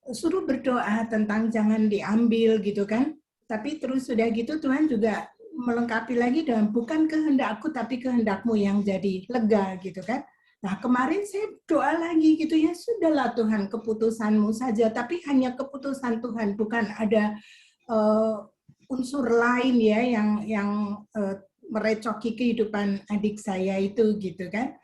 suruh berdoa tentang jangan diambil gitu kan. Tapi terus sudah gitu Tuhan juga melengkapi lagi dengan bukan kehendakku tapi kehendakmu yang jadi lega gitu kan. Nah kemarin saya doa lagi gitu ya, sudahlah Tuhan keputusanmu saja, tapi hanya keputusan Tuhan, bukan ada unsur lain ya yang merecoki kehidupan adik saya itu gitu kan.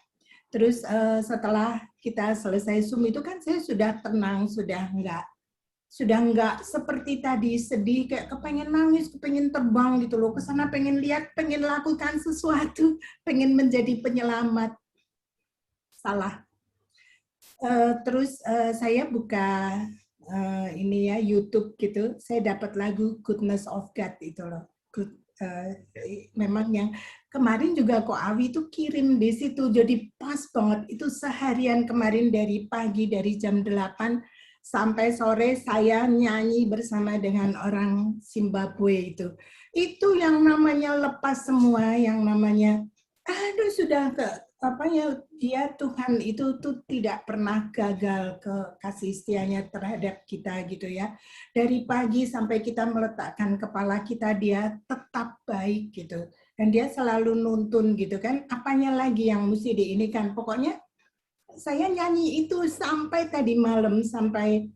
Terus setelah kita selesai Zoom itu kan saya sudah tenang, sudah enggak seperti tadi sedih, kayak kepengen nangis, kepengen terbang gitu loh, kesana pengen lihat, pengen lakukan sesuatu, pengen menjadi penyelamat. Salah. Terus saya buka ini ya YouTube gitu, saya dapat lagu Goodness of God itu loh. Memang yang kemarin juga kok Awi itu kirim di situ, jadi pas banget. Itu seharian kemarin dari pagi, dari jam 8 sampai sore saya nyanyi bersama dengan orang Zimbabwe itu. Itu yang namanya lepas semua, yang namanya aduh sudah dia Tuhan itu tuh tidak pernah gagal ke kasih setianya terhadap kita gitu ya. Dari pagi sampai kita meletakkan kepala kita, dia tetap baik gitu. Dan dia selalu nuntun gitu kan, apanya lagi yang mesti diinikan. Pokoknya saya nyanyi itu sampai tadi malam, sampai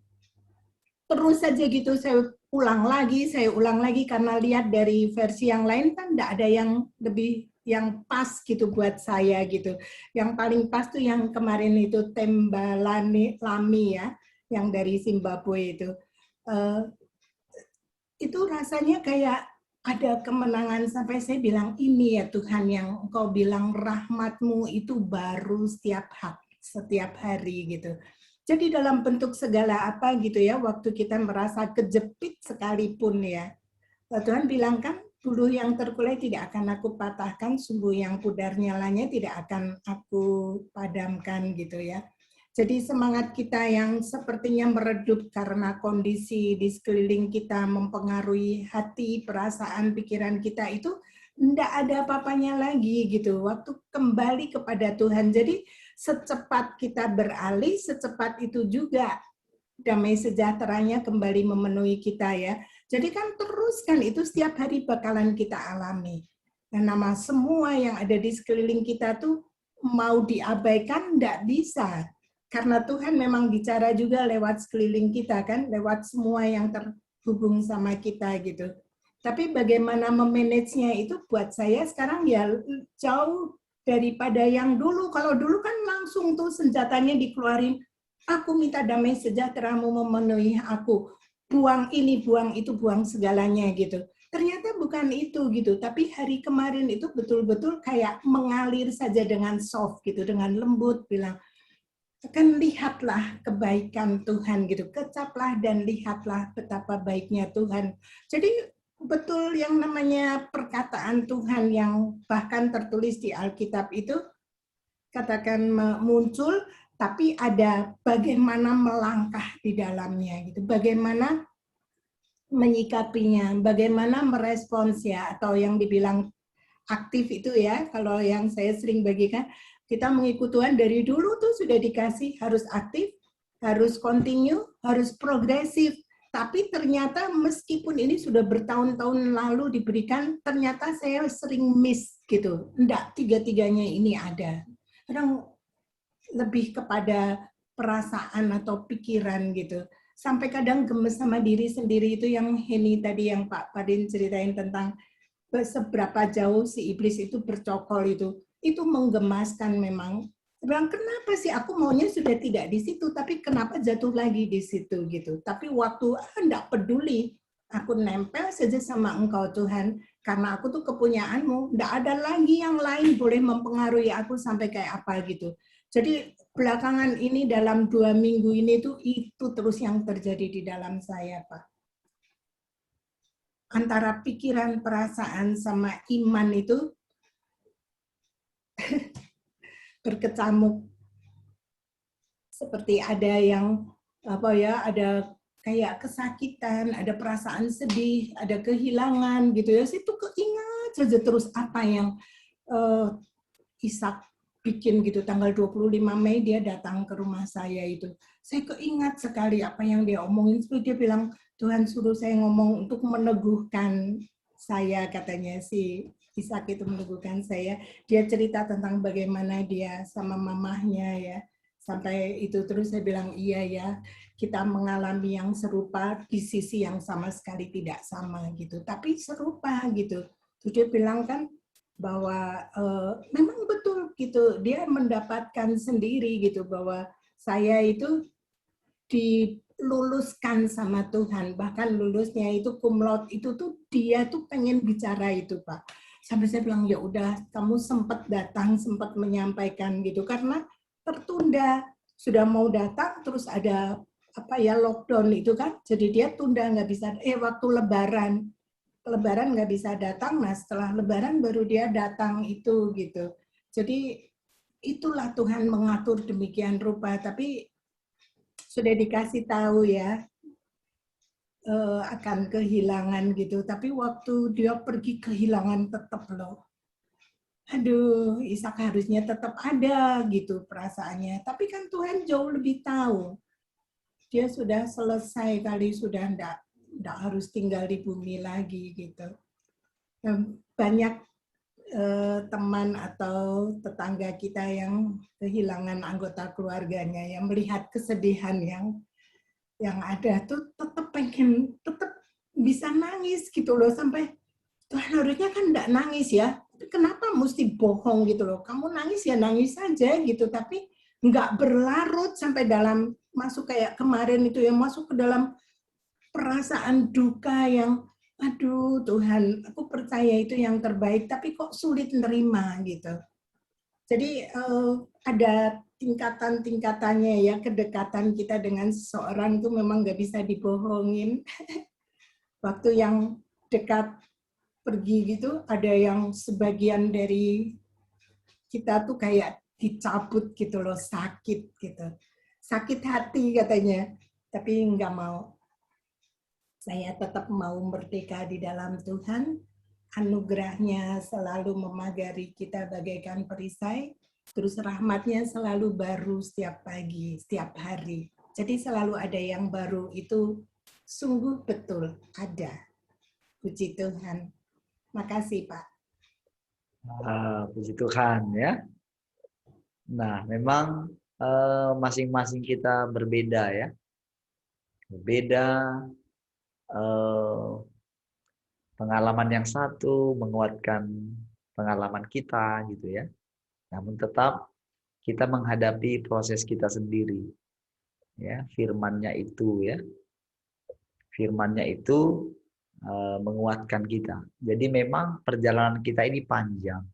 terus saja gitu, saya ulang lagi karena lihat dari versi yang lain kan tidak ada yang lebih yang pas gitu buat saya gitu. Yang paling pas tuh yang kemarin itu Tembalani Lami ya, yang dari Zimbabwe itu. Itu rasanya kayak ada kemenangan sampai saya bilang, ini ya Tuhan yang Engkau bilang rahmat-Mu itu baru setiap hari gitu. Jadi dalam bentuk segala apa gitu ya, waktu kita merasa kejepit sekalipun ya, Tuhan bilang kan, buluh yang terkulai tidak akan aku patahkan, sumbu yang pudar nyalanya tidak akan aku padamkan gitu ya. Jadi semangat kita yang sepertinya meredup karena kondisi di sekeliling kita mempengaruhi hati, perasaan, pikiran kita itu tidak ada apa-apanya lagi gitu. Waktu kembali kepada Tuhan. Jadi secepat kita beralih, secepat itu juga damai sejahteranya kembali memenuhi kita ya. Jadi kan teruskan itu setiap hari bakalan kita alami. Dan nama semua yang ada di sekeliling kita tuh mau diabaikan tidak bisa. Karena Tuhan memang bicara juga lewat sekeliling kita kan, lewat semua yang terhubung sama kita gitu. Tapi bagaimana memanagenya itu buat saya sekarang ya jauh daripada yang dulu. Kalau dulu kan langsung tuh senjatanya dikeluarin, aku minta damai sejahtera-Mu memenuhi aku. Buang ini, buang itu, buang segalanya gitu. Ternyata bukan itu gitu, tapi hari kemarin itu betul-betul kayak mengalir saja dengan soft gitu, dengan lembut bilang, kan lihatlah kebaikan Tuhan gitu, kecaplah dan lihatlah betapa baiknya Tuhan. Jadi betul yang namanya perkataan Tuhan yang bahkan tertulis di Alkitab itu katakan muncul, tapi ada bagaimana melangkah di dalamnya gitu, bagaimana menyikapinya, bagaimana meresponsnya, atau yang dibilang aktif itu ya, kalau yang saya sering bagikan, kita mengikuti Tuhan dari dulu tuh sudah dikasih harus aktif, harus continue, harus progresif. Tapi ternyata meskipun ini sudah bertahun-tahun lalu diberikan, ternyata saya sering miss gitu. Enggak, tiga-tiganya ini ada. Kadang lebih kepada perasaan atau pikiran gitu. Sampai kadang gemes sama diri sendiri itu yang Heni tadi yang Pak Padin ceritain tentang seberapa jauh si iblis itu bercokol itu menggemaskan memang. Bilang kenapa sih aku maunya sudah tidak di situ, tapi kenapa jatuh lagi di situ gitu. Tapi waktu enggak peduli, aku nempel saja sama Engkau Tuhan, karena aku tuh kepunyaanmu, enggak ada lagi yang lain boleh mempengaruhi aku sampai kayak apa gitu. Jadi belakangan ini dalam 2 minggu ini tuh itu terus yang terjadi di dalam saya, Pak. Antara pikiran, perasaan, sama iman itu berkecamuk. Seperti ada yang ada kayak kesakitan, ada perasaan sedih, ada kehilangan gitu ya. Itu keingat saja terus apa yang Ishak bikin gitu, tanggal 25 Mei dia datang ke rumah saya itu. Saya keingat sekali apa yang dia omongin. Dia bilang, Tuhan suruh saya ngomong untuk meneguhkan saya, katanya si Ishak itu meneguhkan saya. Dia cerita tentang bagaimana dia sama mamahnya ya. Sampai itu terus saya bilang, iya ya, kita mengalami yang serupa di sisi yang sama sekali tidak sama gitu. Tapi serupa gitu. Terus dia bilang kan, bahwa memang betul gitu, dia mendapatkan sendiri gitu bahwa saya itu diluluskan sama Tuhan, bahkan lulusnya itu cum laude itu tuh dia tuh pengen bicara itu Pak. Sampai saya bilang ya udah kamu sempat datang, sempat menyampaikan gitu karena tertunda, sudah mau datang terus ada lockdown itu kan, jadi dia tunda nggak bisa waktu Lebaran nggak bisa datang, nah setelah Lebaran baru dia datang itu gitu. Jadi itulah Tuhan mengatur demikian rupa, tapi sudah dikasih tahu ya akan kehilangan gitu. Tapi waktu dia pergi kehilangan tetap loh. Aduh, Ishak harusnya tetap ada gitu perasaannya. Tapi kan Tuhan jauh lebih tahu. Dia sudah selesai kali, sudah enggak harus tinggal di bumi lagi gitu. Banyak teman atau tetangga kita yang kehilangan anggota keluarganya yang melihat kesedihan yang ada tuh tetap bisa nangis gitu loh, sampai Tuhan harusnya kan enggak nangis ya, kenapa mesti bohong gitu loh, kamu nangis ya nangis saja gitu, tapi enggak berlarut sampai dalam masuk kayak kemarin itu ya, masuk ke dalam perasaan duka yang aduh Tuhan, aku percaya itu yang terbaik, tapi kok sulit nerima gitu. Jadi ada tingkatan-tingkatannya ya, kedekatan kita dengan seseorang itu memang nggak bisa dibohongin. Waktu yang dekat pergi gitu, ada yang sebagian dari kita tuh kayak dicabut gitu loh, sakit gitu. Sakit hati katanya, tapi nggak mau. Saya tetap mau merdeka di dalam Tuhan, anugerahnya selalu memagari kita bagaikan perisai, terus rahmatnya selalu baru setiap pagi, setiap hari. Jadi selalu ada yang baru, itu sungguh betul ada. Puji Tuhan. Makasih Pak. Puji Tuhan ya. Nah, memang masing-masing kita berbeda ya. Berbeda, pengalaman yang satu menguatkan pengalaman kita gitu ya. Namun tetap kita menghadapi proses kita sendiri. Ya, firman-Nya itu ya. Firman-Nya itu menguatkan kita. Jadi memang perjalanan kita ini panjang.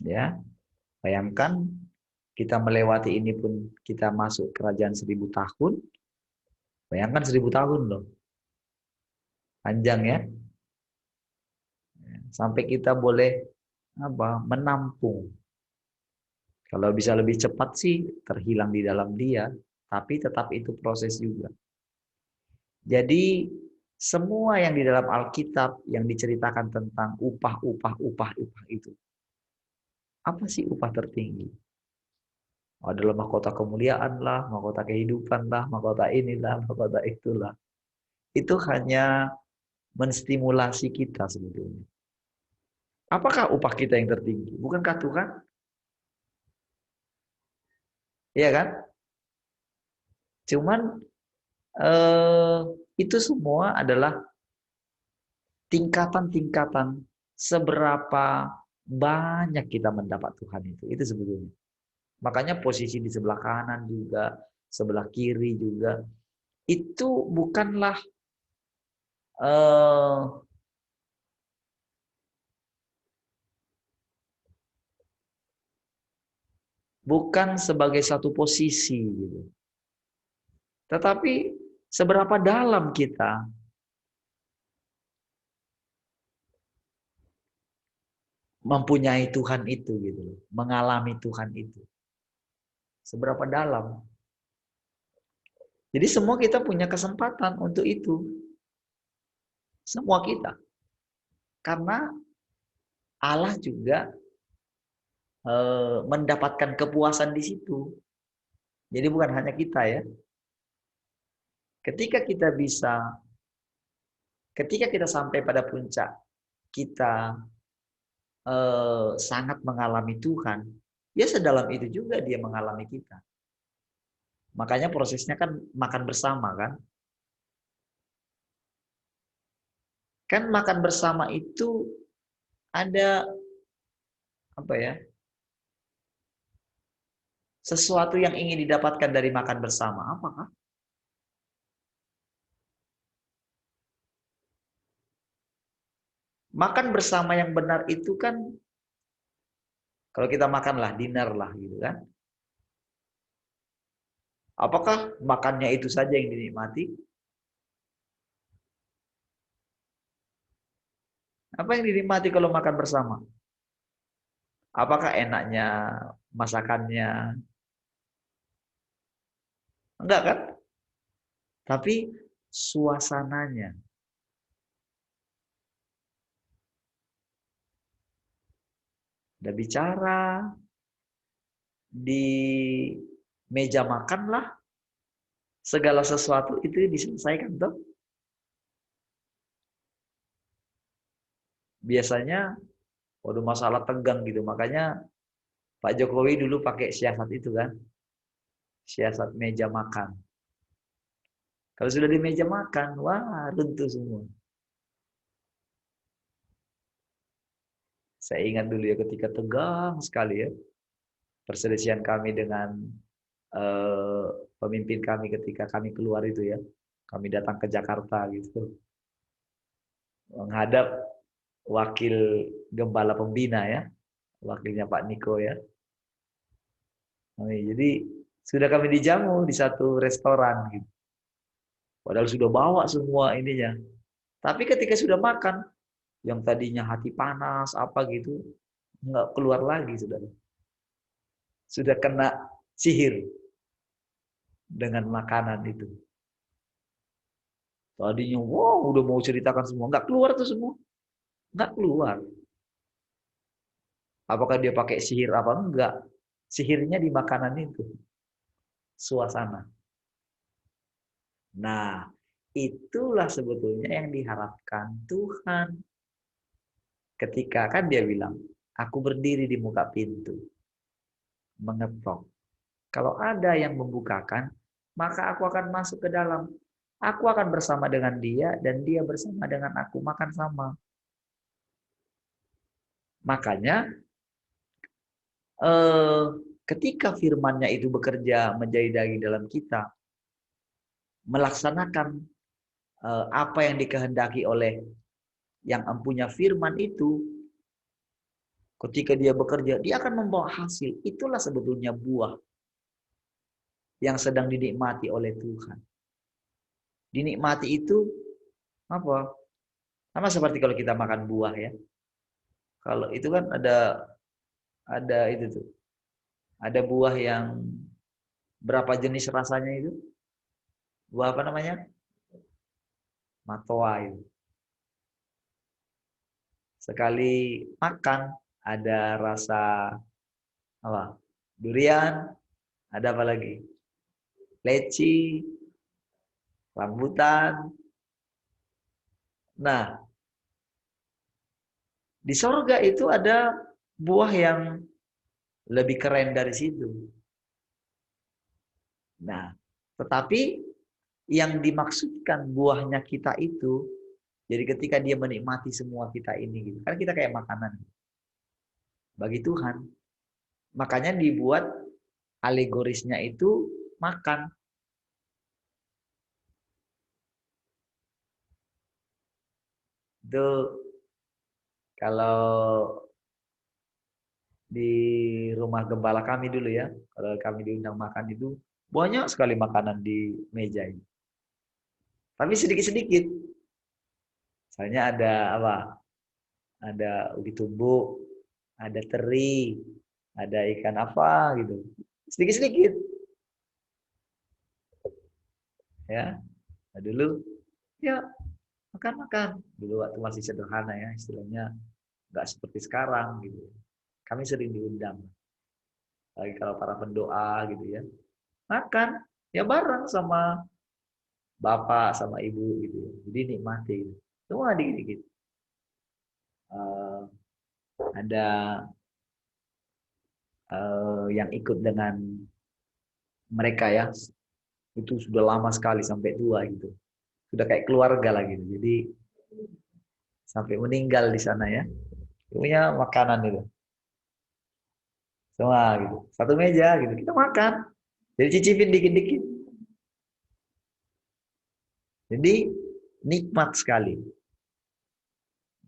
Ya. Bayangkan kita melewati ini pun kita masuk kerajaan 1000 tahun. Bayangkan 1000 tahun loh. Panjang ya. Sampai kita boleh menampung. Kalau bisa lebih cepat sih terhilang di dalam dia, tapi tetap itu proses juga. Jadi semua yang di dalam Alkitab yang diceritakan tentang upah itu. Apa sih upah tertinggi? Adalah mahkota kemuliaan lah, mahkota kehidupan lah, mahkota inilah, mahkota itulah. Itu hanya menstimulasi kita sebetulnya. Apakah upah kita yang tertinggi? Bukankah Tuhan? Iya kan? Cuman itu semua adalah tingkatan-tingkatan seberapa banyak kita mendapat Tuhan itu. Itu sebetulnya. Makanya posisi di sebelah kanan juga, sebelah kiri juga, itu bukanlah bukan sebagai satu posisi gitu. Tetapi seberapa dalam kita mempunyai Tuhan itu gitu, mengalami Tuhan itu. Seberapa dalam. Jadi semua kita punya kesempatan untuk itu. Semua kita. Karena Allah juga mendapatkan kepuasan di situ. Jadi bukan hanya kita ya. Ketika kita sampai pada puncak, kita sangat mengalami Tuhan, ya sedalam itu juga dia mengalami kita. Makanya prosesnya kan makan bersama kan. Kan makan bersama itu ada apa ya? Sesuatu yang ingin didapatkan dari makan bersama. Apakah? Makan bersama yang benar itu kan, kalau kita makanlah, dinner lah gitu kan. Apakah makannya itu saja yang dinikmati? Apa yang dinikmati kalau makan bersama? Apakah enaknya masakannya? Enggak kan? Tapi suasananya. Udah bicara, di meja makan lah, segala sesuatu itu diselesaikan tuh. Biasanya, waduh masalah tegang gitu, makanya Pak Jokowi dulu pakai siasat itu kan, siasat meja makan. Kalau sudah di meja makan, wah runtuh semua. Saya ingat dulu ya ketika tegang sekali ya, perselisihan kami dengan pemimpin kami ketika kami keluar itu ya. Kami datang ke Jakarta gitu. Menghadap wakil gembala pembina ya. Wakilnya Pak Niko ya. Jadi sudah kami dijamu di satu restoran gitu. Padahal sudah bawa semua ininya. Tapi ketika sudah makan, yang tadinya hati panas apa gitu, nggak keluar lagi saudara. Sudah kena sihir dengan makanan itu. Tadinya wow udah mau ceritakan semua, nggak keluar tuh semua, nggak keluar. Apakah dia pakai sihir apa enggak? Sihirnya di makanan itu, suasana. Nah, itulah sebetulnya yang diharapkan Tuhan. Ketika kan dia bilang, aku berdiri di muka pintu, mengetok. Kalau ada yang membukakan, maka aku akan masuk ke dalam. Aku akan bersama dengan dia dan dia bersama dengan aku, makan sama. Makanya ketika firman-Nya itu bekerja menjadi daging dalam kita, melaksanakan apa yang dikehendaki oleh yang empunya firman itu, ketika dia bekerja, dia akan membawa hasil. Itulah sebetulnya buah yang sedang dinikmati oleh Tuhan. Dinikmati itu apa? Sama seperti kalau kita makan buah ya. Kalau itu kan ada itu tuh. Ada buah yang berapa jenis rasanya itu? Buah apa namanya? Matoa itu. Sekali makan ada rasa apa? Durian, ada apa lagi? Leci, rambutan. Nah, di sorga itu ada buah yang lebih keren dari situ. Nah, tetapi yang dimaksudkan buahnya kita itu, jadi ketika dia menikmati semua kita ini, gitu, kan kita kayak makanan bagi Tuhan. Makanya dibuat alegorisnya itu makan. Itu kalau di rumah gembala kami dulu ya, kalau kami diundang makan itu banyak sekali makanan di meja ini. Tapi sedikit-sedikit. Misalnya ada apa? Ada ubi tumbuk, ada teri, ada ikan apa gitu. Sedikit-sedikit. Ya. Nah, dulu ya makan-makan. Dulu waktu masih sederhana ya, istilahnya nggak seperti sekarang gitu. Kami sering diundang. Lagi kalau para pendoa gitu ya. Makan ya bareng sama bapak sama ibu gitu. Jadi nikmati gitu. Semua dikit-dikit. Ada yang ikut dengan mereka ya. Itu sudah lama sekali sampai tua gitu. Sudah kayak keluarga lah gitu. Jadi sampai meninggal di sana ya. Punya makanan itu. Semua gitu. Satu meja gitu. Kita makan. Jadi cicipin dikit-dikit. Jadi nikmat sekali.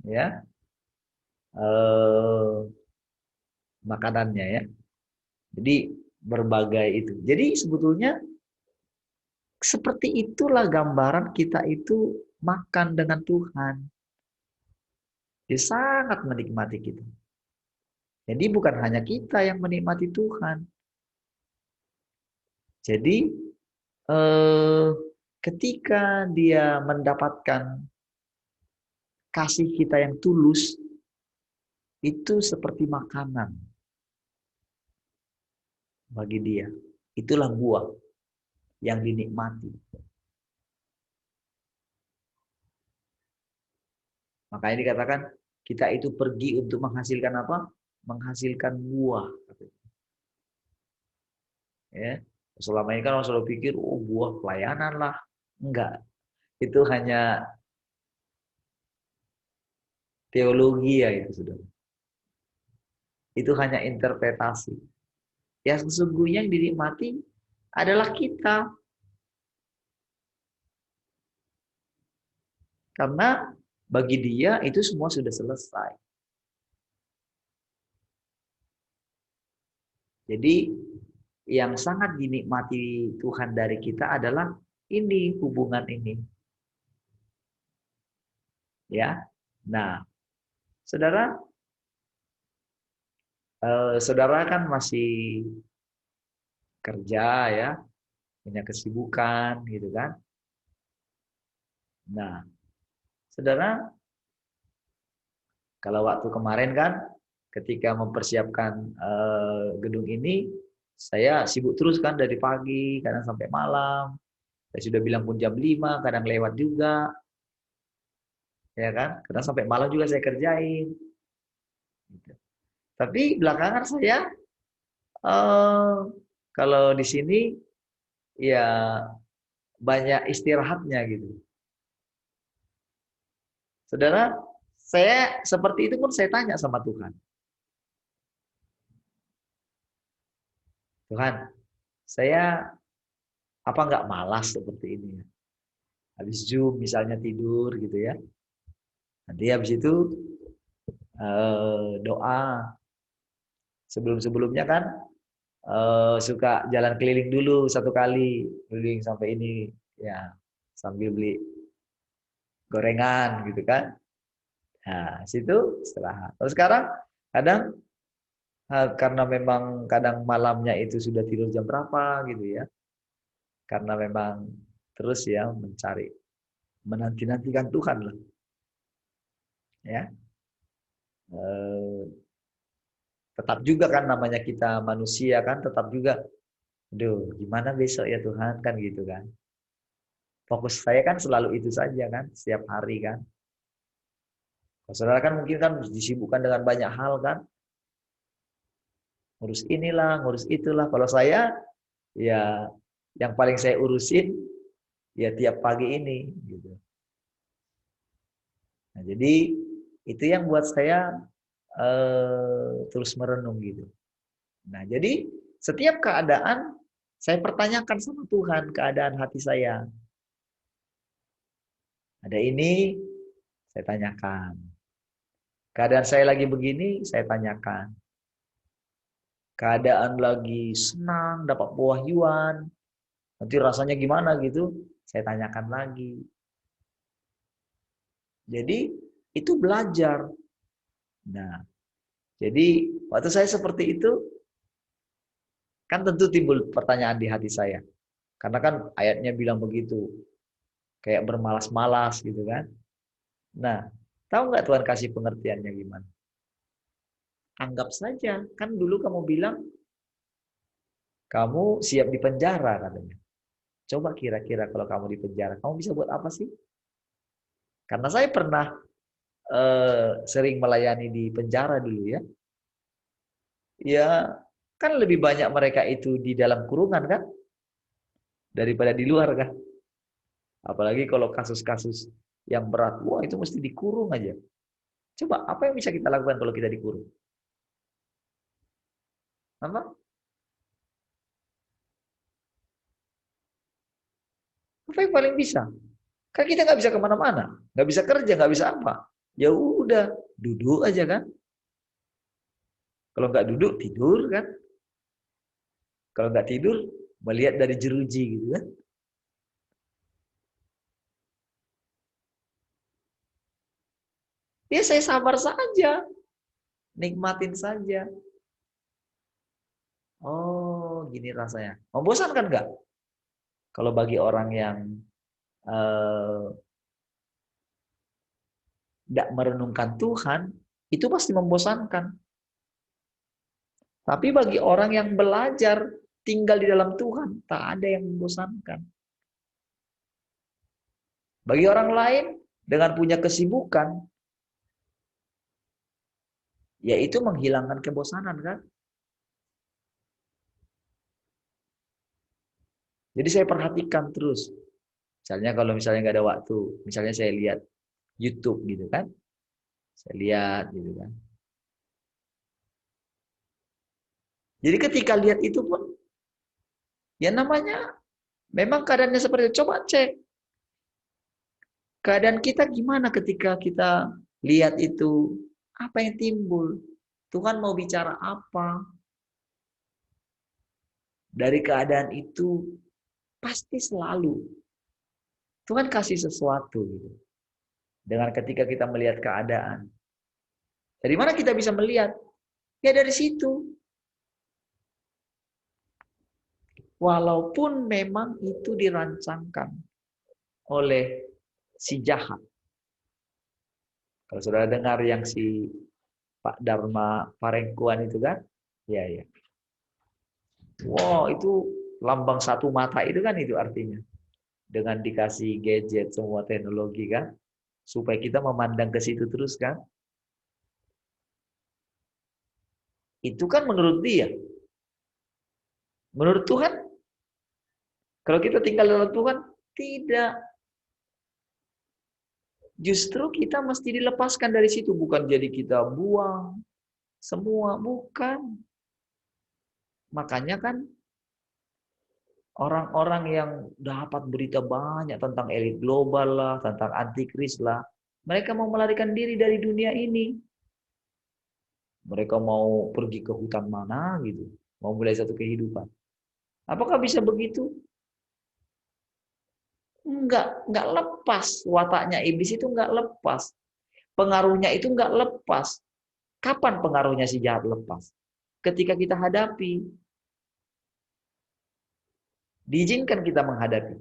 Ya. Makanannya ya. Jadi berbagai itu. Jadi sebetulnya seperti itulah gambaran kita itu makan dengan Tuhan. Dia sangat menikmati kita. Jadi bukan hanya kita yang menikmati Tuhan. Jadi ketika dia mendapatkan kasih kita yang tulus, itu seperti makanan bagi dia. Itulah buah yang dinikmati. Makanya dikatakan kita itu pergi untuk menghasilkan apa? Menghasilkan buah. Ya. Selama ini kan orang selalu pikir, oh buah pelayanan lah. Enggak. Itu hanya teologi ya itu sudah. Itu hanya interpretasi. Ya sesungguhnya yang dinikmati adalah kita. Karena bagi dia itu semua sudah selesai. Jadi yang sangat dinikmati Tuhan dari kita adalah ini, hubungan ini. Ya. Nah, saudara, saudara kan masih kerja ya, punya kesibukan gitu kan. Nah, saudara, kalau waktu kemarin kan ketika mempersiapkan gedung ini, saya sibuk terus kan dari pagi, kadang sampai malam. Saya sudah bilang pun jam 5, kadang lewat juga. Ya kan? Kadang sampai malam juga saya kerjain. Gitu. Tapi belakangan saya kalau di sini ya banyak istirahatnya gitu. Saudara, saya seperti itu pun saya tanya sama Tuhan. Tuhan, saya apa nggak malas seperti ini ya? Habis Zoom misalnya tidur gitu ya. Nanti habis itu doa. Sebelum-sebelumnya kan suka jalan keliling dulu 1 kali, keliling sampai ini ya, sambil beli gorengan gitu kan. Nah, situ istirahat. Terus sekarang kadang karena memang kadang malamnya itu sudah tidur jam berapa gitu ya. Karena memang terus ya mencari, menanti-nantikan Tuhan lah. Ya. Tetap juga kan namanya kita manusia kan, tetap juga, aduh gimana besok ya Tuhan kan gitu kan. Fokus saya kan selalu itu saja kan, setiap hari kan. Kalau saudara kan mungkin kan disibukkan dengan banyak hal kan. Ngurus inilah, ngurus itulah. Kalau saya, ya yang paling saya urusin, ya tiap pagi ini. Gitu. Nah, jadi itu yang buat saya terus merenung gitu. Nah, jadi setiap keadaan, saya pertanyakan sama Tuhan keadaan hati saya. Ada ini, saya tanyakan. Keadaan saya lagi begini, saya tanyakan. Keadaan lagi senang, dapat pewahyuan, nanti rasanya gimana gitu, saya tanyakan lagi. Jadi, itu belajar. Nah, jadi waktu saya seperti itu, kan tentu timbul pertanyaan di hati saya. Karena kan ayatnya bilang begitu, kayak bermalas-malas gitu kan. Nah, tahu nggak Tuhan kasih pengertiannya gimana? Anggap saja, kan dulu kamu bilang kamu siap di penjara katanya. Coba kira-kira kalau kamu di penjara, kamu bisa buat apa sih? Karena saya pernah sering melayani di penjara dulu ya. Ya, kan lebih banyak mereka itu di dalam kurungan kan daripada di luar kan. Apalagi kalau kasus-kasus yang berat, wah itu mesti dikurung aja. Coba apa yang bisa kita lakukan kalau kita dikurung? Apa? Apa yang paling bisa? Kan kita nggak bisa kemana-mana, nggak bisa kerja, nggak bisa apa. Ya udah, duduk aja kan. Kalau nggak duduk, tidur kan. Kalau nggak tidur, melihat dari jeruji gitu kan. Ya saya sabar saja, nikmatin saja. Oh, gini rasanya. Membosankan nggak? Kalau bagi orang yang tidak merenungkan Tuhan, itu pasti membosankan. Tapi bagi orang yang belajar tinggal di dalam Tuhan, tak ada yang membosankan. Bagi orang lain dengan punya kesibukan, yaitu menghilangkan kebosanan kan. Jadi saya perhatikan terus. Misalnya kalau misalnya nggak ada waktu, misalnya saya lihat YouTube gitu kan. Saya lihat gitu kan. Jadi ketika lihat itu pun Ya namanya memang keadaannya seperti itu. Coba cek keadaan kita gimana ketika kita lihat itu, apa yang timbul? Tuhan mau bicara apa? Dari keadaan itu pasti selalu Tuhan kasih sesuatu gitu. Dengan ketika kita melihat keadaan. Dari mana kita bisa melihat? Ya dari situ. Walaupun memang itu dirancangkan oleh si jahat. Kalau saudara dengar yang si Pak Dharma Parengkuan itu kan? Ya, ya. Wow, itu lambang satu mata itu kan itu artinya. Dengan dikasih gadget semua teknologi kan, supaya kita memandang ke situ terus kan. Itu kan menurut dia. Menurut Tuhan, kalau kita tinggal dalam Tuhan, tidak. Justru kita mesti dilepaskan dari situ, bukan jadi kita buang semua, bukan. Makanya kan orang-orang yang dapat berita banyak tentang elit global lah, tentang antikris lah, mereka mau melarikan diri dari dunia ini. Mereka mau pergi ke hutan mana gitu, mau mulai satu kehidupan. Apakah bisa begitu? Enggak lepas. Wataknya iblis itu enggak lepas. Pengaruhnya itu enggak lepas. Kapan pengaruhnya si jahat lepas? Ketika kita hadapi. Diizinkan kita menghadapi.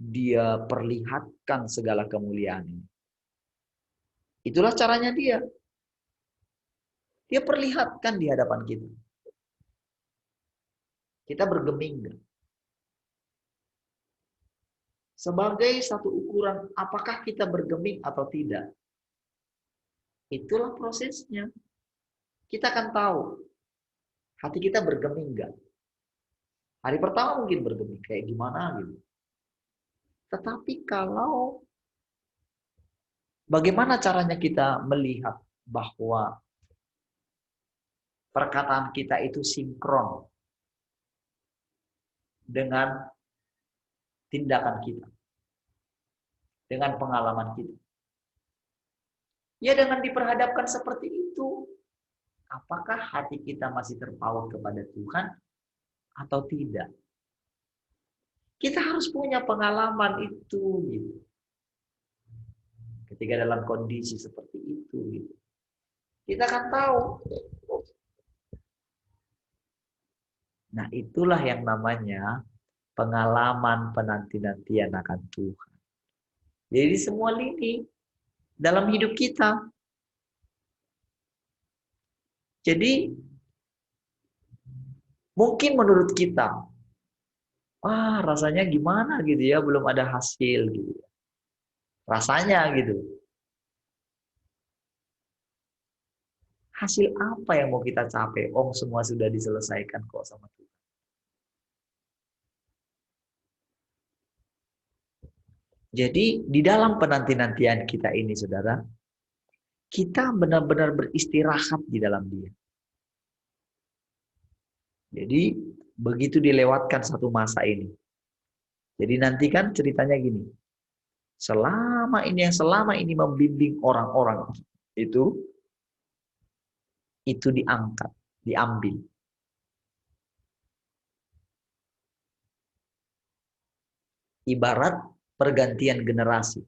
Dia perlihatkan segala kemuliaan ini. Itulah caranya dia. Dia perlihatkan di hadapan kita. Kita bergeming. Sebagai satu ukuran apakah kita bergeming atau tidak. Itulah prosesnya. Kita akan tahu hati kita bergeming enggak. Hari pertama mungkin bergeming kayak gimana gitu. Tetapi kalau bagaimana caranya kita melihat bahwa perkataan kita itu sinkron dengan tindakan kita, dengan pengalaman kita. Ya dengan diperhadapkan seperti itu, apakah hati kita masih terpaut kepada Tuhan atau tidak? Kita harus punya pengalaman itu gitu. Ketika dalam kondisi seperti itu gitu. Kita akan tahu. Nah, itulah yang namanya pengalaman penanti-nantian akan Tuhan. Jadi semua lini dalam hidup kita. Jadi mungkin menurut kita, wah rasanya gimana gitu ya, belum ada hasil gitu. Rasanya gitu. Hasil apa yang mau kita capai? Oh, semua sudah diselesaikan kok sama Tuhan. Jadi di dalam penanti-nantian kita ini, saudara, kita benar-benar beristirahat di dalam Dia. Jadi begitu dilewatkan satu masa ini. Jadi nanti kan ceritanya gini. Selama ini membimbing orang-orang itu diangkat, diambil. Ibarat pergantian generasi.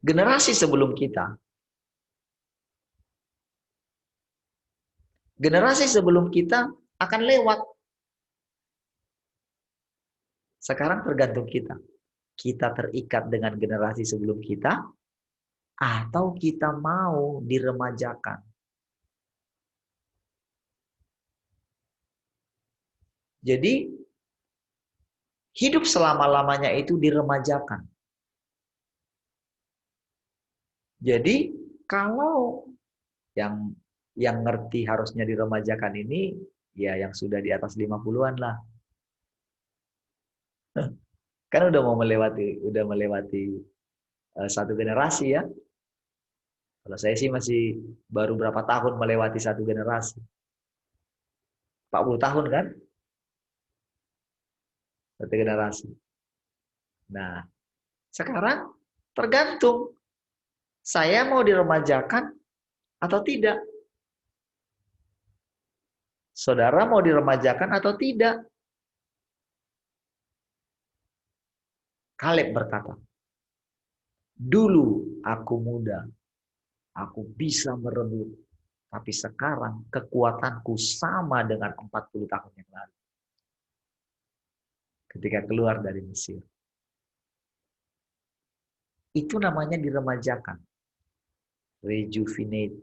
Generasi sebelum kita, akan lewat. Sekarang tergantung kita. Kita terikat dengan generasi sebelum kita, atau kita mau diremajakan. Jadi, hidup selama-lamanya itu diremajakan. Jadi, kalau yang ngerti harusnya diremajakan ini, ya yang sudah di atas 50-an lah. Kan udah melewati satu generasi ya. Kalau saya sih masih baru berapa tahun melewati satu generasi. 40 tahun kan? Satu generasi. Nah, sekarang tergantung saya mau diremajakan atau tidak. Saudara mau diremajakan atau tidak? Kaleb berkata, dulu aku muda, aku bisa merebut, tapi sekarang kekuatanku sama dengan 40 tahun yang lalu. Ketika keluar dari Mesir. Itu namanya diremajakan. Rejuvenate.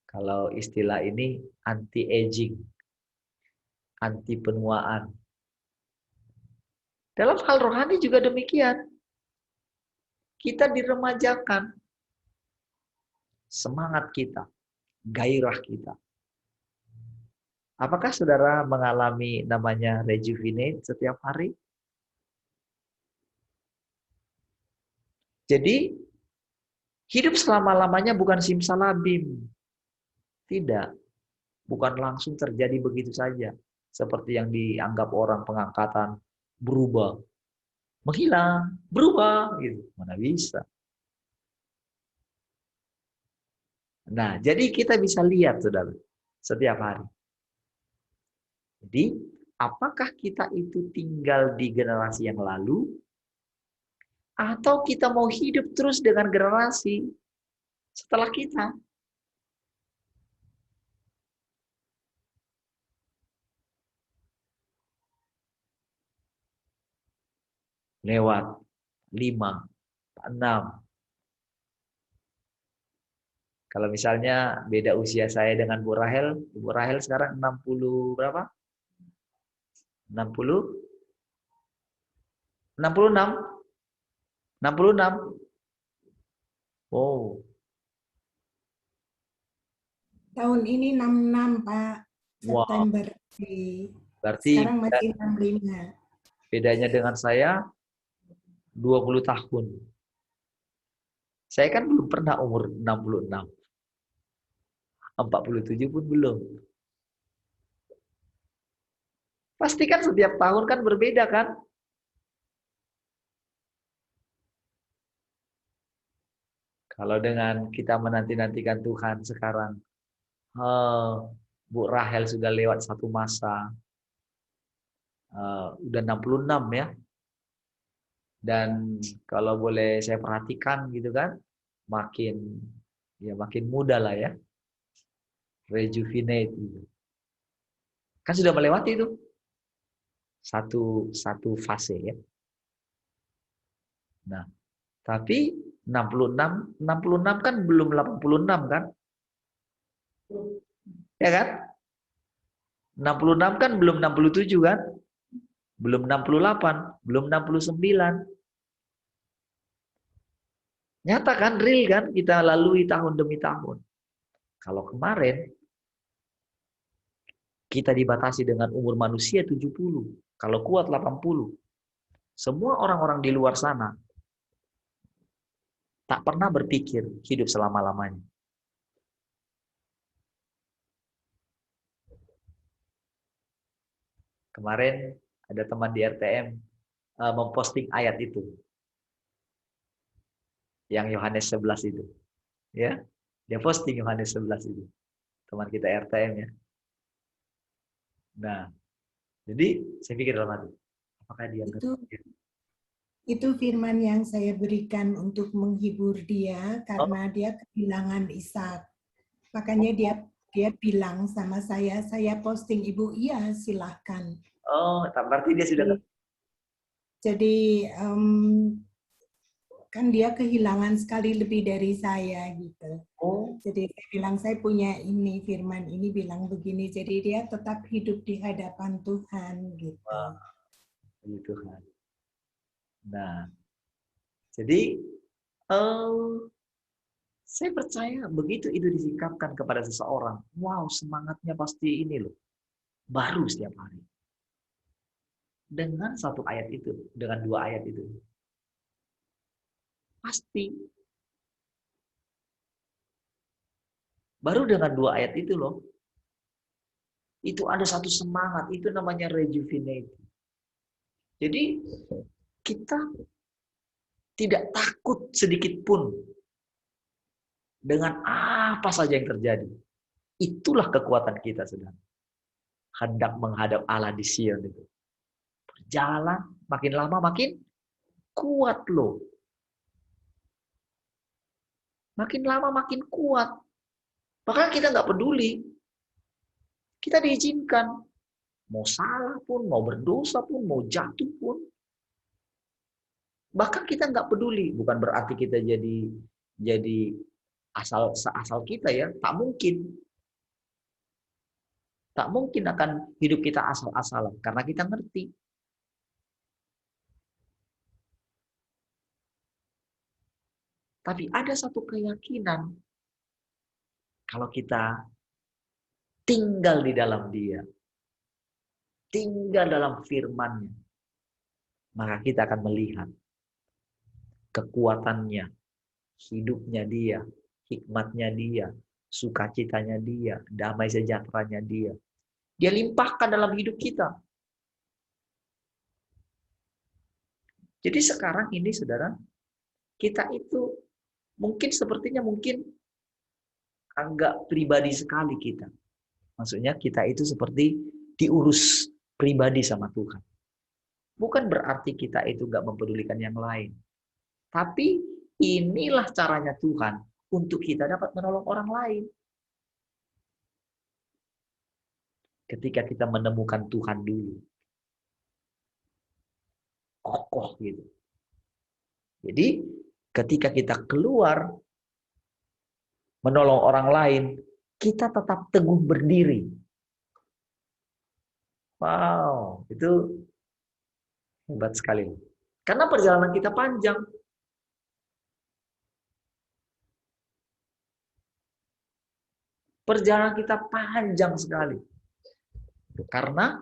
Kalau istilah ini anti-aging. Anti penuaan. Dalam hal rohani juga demikian. Kita diremajakan. Semangat kita. Gairah kita. Apakah saudara mengalami namanya rejuvenate setiap hari? Jadi, hidup selama-lamanya bukan simsalabim. Tidak. Bukan langsung terjadi begitu saja. Seperti yang dianggap orang pengangkatan berubah. Menghilang, berubah. Gitu. Mana bisa. Nah, jadi kita bisa lihat, saudara. Setiap hari. Jadi, apakah kita itu tinggal di generasi yang lalu, atau kita mau hidup terus dengan generasi setelah kita? Lewat 5, 6. Kalau misalnya beda usia saya dengan Bu Rahel, Bu Rahel sekarang 60 berapa? 60? 66? 66? Oh, Tahun ini 66, Pak. wow. September. Berarti Sekarang masih 65. bedanya dengan saya 20 tahun. Saya kan belum pernah umur 66. 47 pun belum. Pasti kan setiap tahun kan berbeda kan? Kalau dengan kita menanti-nantikan Tuhan sekarang, Bu Rahel sudah lewat satu masa, udah 66 ya. Dan kalau boleh saya perhatikan gitu kan, makin muda lah ya. Rejuvenate gitu. Kan sudah melewati itu satu fase ya. Nah, tapi 66 kan belum 86 kan? Ya kan? 66 kan belum 67 kan? Belum 68, belum 69. Nyata kan, real kan, kita lalui tahun demi tahun. Kalau kemarin, kita dibatasi dengan umur manusia 70. Kalau kuat 80. Semua orang-orang di luar sana tak pernah berpikir hidup selama-lamanya. Kemarin ada teman di RTM memposting ayat itu. Yang Yohanes 11 itu. Ya, dia posting Yohanes 11 itu. Teman kita RTM ya. Nah, jadi saya pikir dalam hati, apakah dia itu firman yang saya berikan untuk menghibur dia karena dia kehilangan Ishak. Makanya dia bilang sama saya posting Ibu, iya silahkan. Oh, berarti dia sudah. Jadi kan dia kehilangan sekali lebih dari saya gitu. Oh. Jadi saya bilang saya punya ini, firman ini bilang begini. Jadi dia tetap hidup di hadapan Tuhan gitu. Wah, Tuhan. Nah, jadi saya percaya begitu itu disingkapkan kepada seseorang, wow, semangatnya pasti ini loh, baru setiap hari. dengan satu ayat itu, dengan dua ayat itu. Pasti. Baru dengan dua ayat itu loh. Itu ada satu semangat, itu namanya rejuvenate. Jadi kita tidak takut sedikit pun dengan apa saja yang terjadi. Itulah kekuatan kita sedang hendak menghadap Allah di Sion itu. Berjalan makin lama makin kuat loh. Makin lama makin kuat. Bahkan kita nggak peduli. Kita diizinkan. Mau salah pun, mau berdosa pun, mau jatuh pun. Bahkan kita nggak peduli. Bukan berarti kita jadi asal kita ya. Tak mungkin. Tak mungkin akan hidup kita asal-asalan. Karena kita ngerti. Tapi ada satu keyakinan. Kalau kita tinggal di dalam Dia. Tinggal dalam firman-Nya. Maka kita akan melihat kekuatannya, hidupnya Dia, hikmatnya Dia, sukacitanya Dia, damai sejahteranya Dia. Dia limpahkan dalam hidup kita. Jadi sekarang ini saudara, kita itu sepertinya agak pribadi sekali kita. Maksudnya kita itu seperti diurus pribadi sama Tuhan. Bukan berarti kita itu gak mempedulikan yang lain. Tapi inilah caranya Tuhan untuk kita dapat menolong orang lain. Ketika kita menemukan Tuhan dulu. Kokoh gitu. Jadi ketika kita keluar menolong orang lain, kita tetap teguh berdiri. Wow, itu hebat sekali. Karena perjalanan kita panjang. Perjalanan kita panjang sekali. Karena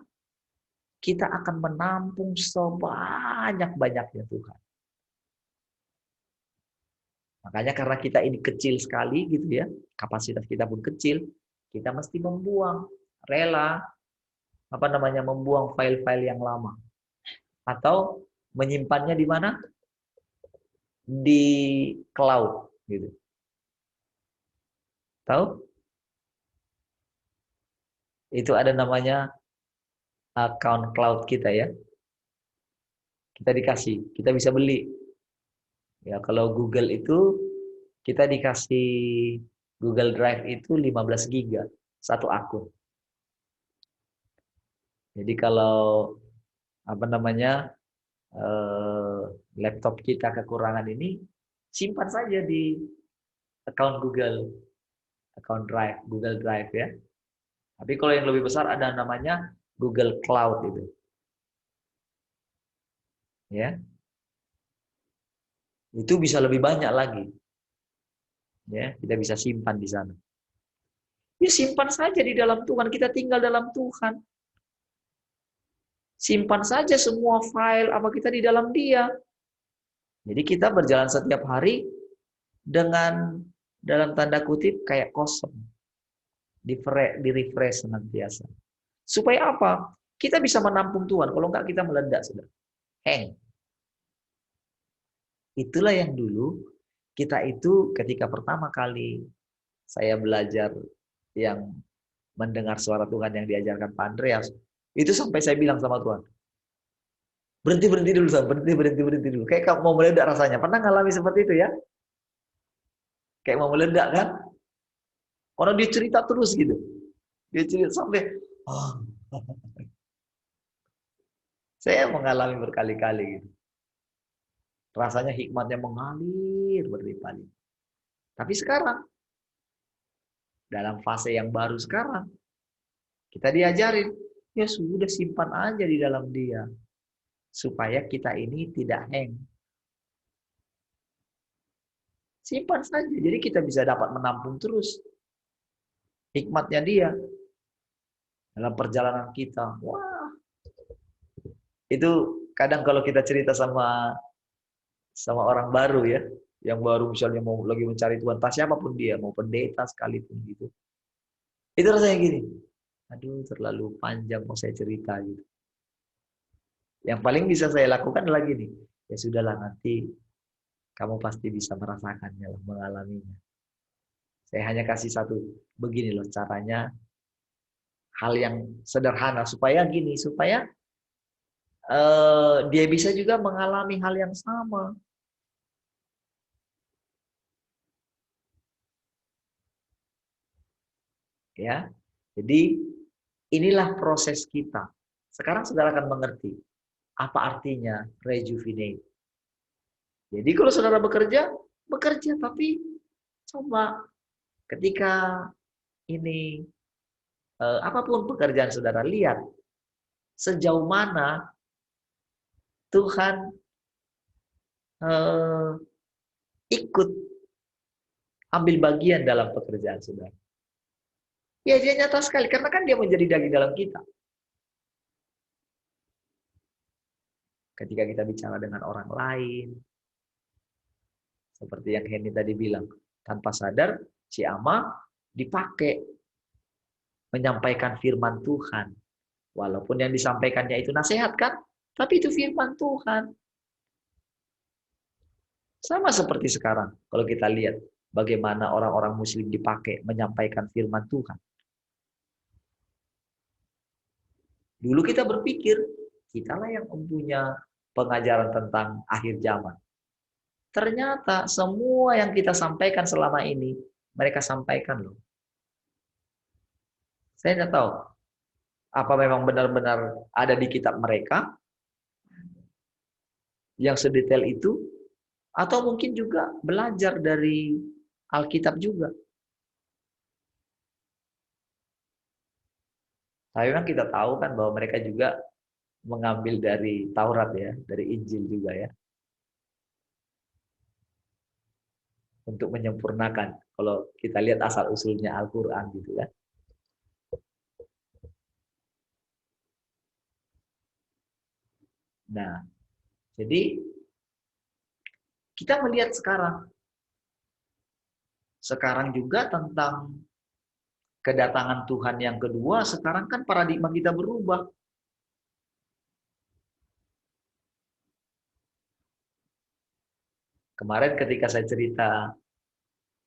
kita akan menampung sebanyak-banyaknya Tuhan. Makanya karena kita ini kecil sekali gitu ya, kapasitas kita pun kecil, kita mesti rela membuang file-file yang lama. Atau menyimpannya di mana? Di cloud gitu. Tahu? Itu ada namanya account cloud kita ya. Kita dikasih, kita bisa beli. Ya, kalau Google itu kita dikasih Google Drive itu 15 GB satu akun. Jadi kalau laptop kita kekurangan ini, simpan saja di account account Drive, Google Drive ya. Tapi kalau yang lebih besar ada namanya Google Cloud itu. Ya. Itu bisa lebih banyak lagi. Ya, kita bisa simpan di sana. Ya simpan saja di dalam Tuhan, kita tinggal dalam Tuhan. Simpan saja semua file apa kita di dalam Dia. Jadi kita berjalan setiap hari dengan dalam tanda kutip kayak kosong. Di-refresh senantiasa. Supaya apa? Kita bisa menampung Tuhan. Kalau enggak kita meledak sudah. Hang. Itulah yang dulu kita itu ketika pertama kali saya belajar yang mendengar suara Tuhan yang diajarkan Pak Andreas, itu sampai saya bilang sama Tuhan, berhenti dulu, berhenti dulu. Kayak mau meledak rasanya. Pernah ngalami seperti itu ya? Kayak mau meledak kan? Orang dia cerita terus gitu. Dia cerita sampai, saya mengalami berkali-kali gitu. Rasanya hikmatnya mengalir berlimpah-limpah. Tapi sekarang, dalam fase yang baru sekarang, kita diajarin, ya sudah simpan aja di dalam Dia. Supaya kita ini tidak hang. Simpan saja, jadi kita bisa dapat menampung terus. Hikmatnya Dia. Dalam perjalanan kita, wah. Itu kadang kalau kita cerita sama orang baru ya, yang baru misalnya mau lagi mencari Tuhan, entah siapapun dia, mau pendeta sekalipun gitu. Itu rasanya gini, aduh terlalu panjang mau saya cerita gitu. Yang paling bisa saya lakukan adalah gini, ya sudahlah nanti kamu pasti bisa merasakannya, mengalaminya. Saya hanya kasih satu, begini loh caranya, hal yang sederhana supaya gini, supaya dia bisa juga mengalami hal yang sama. Ya, jadi inilah proses kita. Sekarang saudara akan mengerti apa artinya rejuvenate. Jadi kalau saudara bekerja, tapi coba ketika ini apapun pekerjaan saudara, lihat sejauh mana Tuhan ikut ambil bagian dalam pekerjaan saudara. Ya dia nyata sekali, karena kan dia menjadi daging dalam kita. Ketika kita bicara dengan orang lain, seperti yang Henny tadi bilang, tanpa sadar si Ama dipakai menyampaikan firman Tuhan. Walaupun yang disampaikannya itu nasihat kan, tapi itu firman Tuhan. Sama seperti sekarang, kalau kita lihat bagaimana orang-orang muslim dipakai menyampaikan firman Tuhan. Dulu kita berpikir, kitalah yang mempunyai pengajaran tentang akhir zaman. Ternyata semua yang kita sampaikan selama ini, mereka sampaikan loh. Saya tidak tahu, apa memang benar-benar ada di kitab mereka, yang sedetail itu, atau mungkin juga belajar dari Alkitab juga. Tapi memang kita tahu kan bahwa mereka juga mengambil dari Taurat ya, dari Injil juga ya. Untuk menyempurnakan. Kalau kita lihat asal-usulnya Al-Quran gitu kan. Nah, jadi kita melihat sekarang. Sekarang juga tentang kedatangan Tuhan yang kedua, sekarang kan paradigma kita berubah. Kemarin ketika saya cerita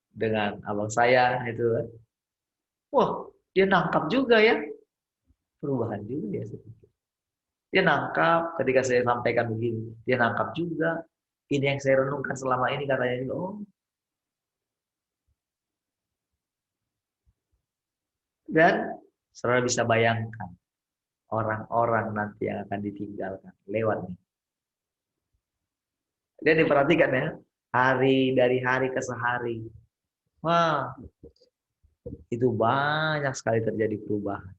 dengan abang saya itu, wah dia nangkap juga ya, perubahan juga ya. Dia nangkap ketika saya sampaikan begini, dia nangkap juga. Ini yang saya renungkan selama ini katanya, oh. Dan saudara bisa bayangkan orang-orang nanti yang akan ditinggalkan lewat nih. Dia diperhatikan ya, hari dari hari ke sehari. Wah, itu banyak sekali terjadi perubahan.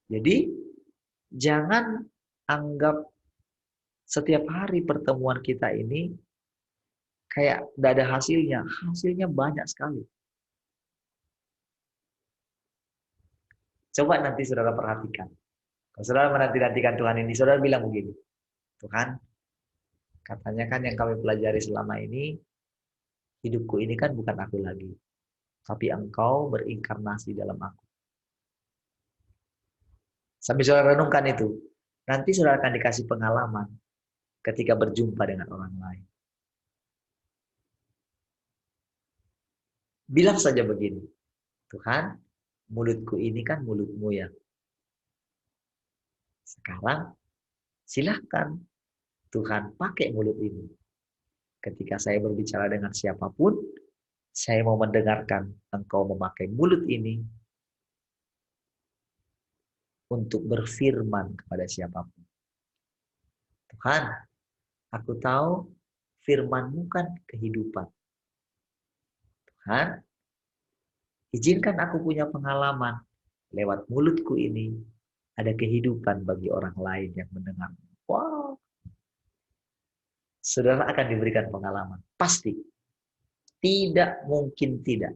Jadi, jangan anggap setiap hari pertemuan kita ini kayak tidak ada hasilnya. Hasilnya banyak sekali. Coba nanti saudara perhatikan. Kalau saudara menanti-nantikan Tuhan ini, saudara bilang begini, Tuhan, katanya kan yang kami pelajari selama ini, hidupku ini kan bukan aku lagi, tapi Engkau berinkarnasi dalam aku. Sambil saudara renungkan itu, nanti saudara akan dikasih pengalaman ketika berjumpa dengan orang lain. Bilang saja begini, Tuhan, mulutku ini kan mulutmu ya. Sekarang silahkan Tuhan pakai mulut ini. Ketika saya berbicara dengan siapapun, saya mau mendengarkan Engkau memakai mulut ini untuk berfirman kepada siapapun. Tuhan, aku tahu firman-Mu kan kehidupan. Tuhan, izinkan aku punya pengalaman lewat mulutku ini ada kehidupan bagi orang lain yang mendengar. Wow. Saudara akan diberikan pengalaman. Pasti. Tidak mungkin tidak.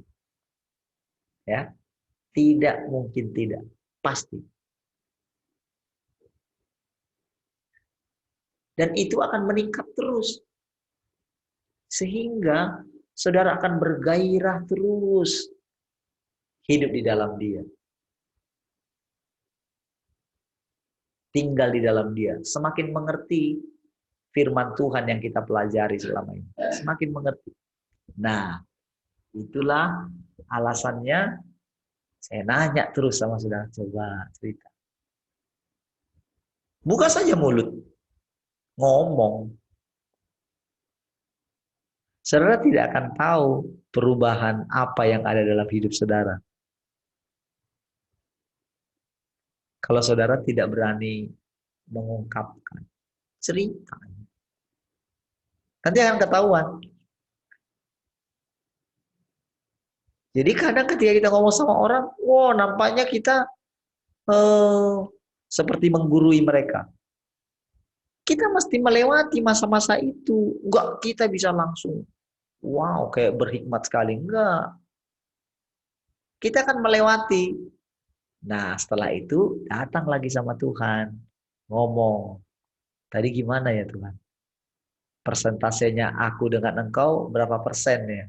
Ya. Tidak mungkin tidak. Pasti. Dan itu akan meningkat terus. Sehingga saudara akan bergairah terus hidup di dalam Dia. Tinggal di dalam Dia. Semakin mengerti firman Tuhan yang kita pelajari selama ini. Semakin mengerti. Nah, itulah alasannya saya nanya terus sama saudara. Coba cerita. Buka saja mulut. Ngomong. Saudara tidak akan tahu perubahan apa yang ada dalam hidup saudara. Kalau saudara tidak berani mengungkapkan, cerita. Nanti akan ketahuan. Jadi kadang ketika kita ngomong sama orang, wow, nampaknya kita seperti menggurui mereka. Kita mesti melewati masa-masa itu. Enggak, kita bisa langsung, wow, kayak berhikmat sekali. Enggak. Kita akan melewati. Nah, setelah itu datang lagi sama Tuhan. Ngomong. Tadi gimana ya Tuhan? Persentasenya aku dengan engkau berapa persen ya?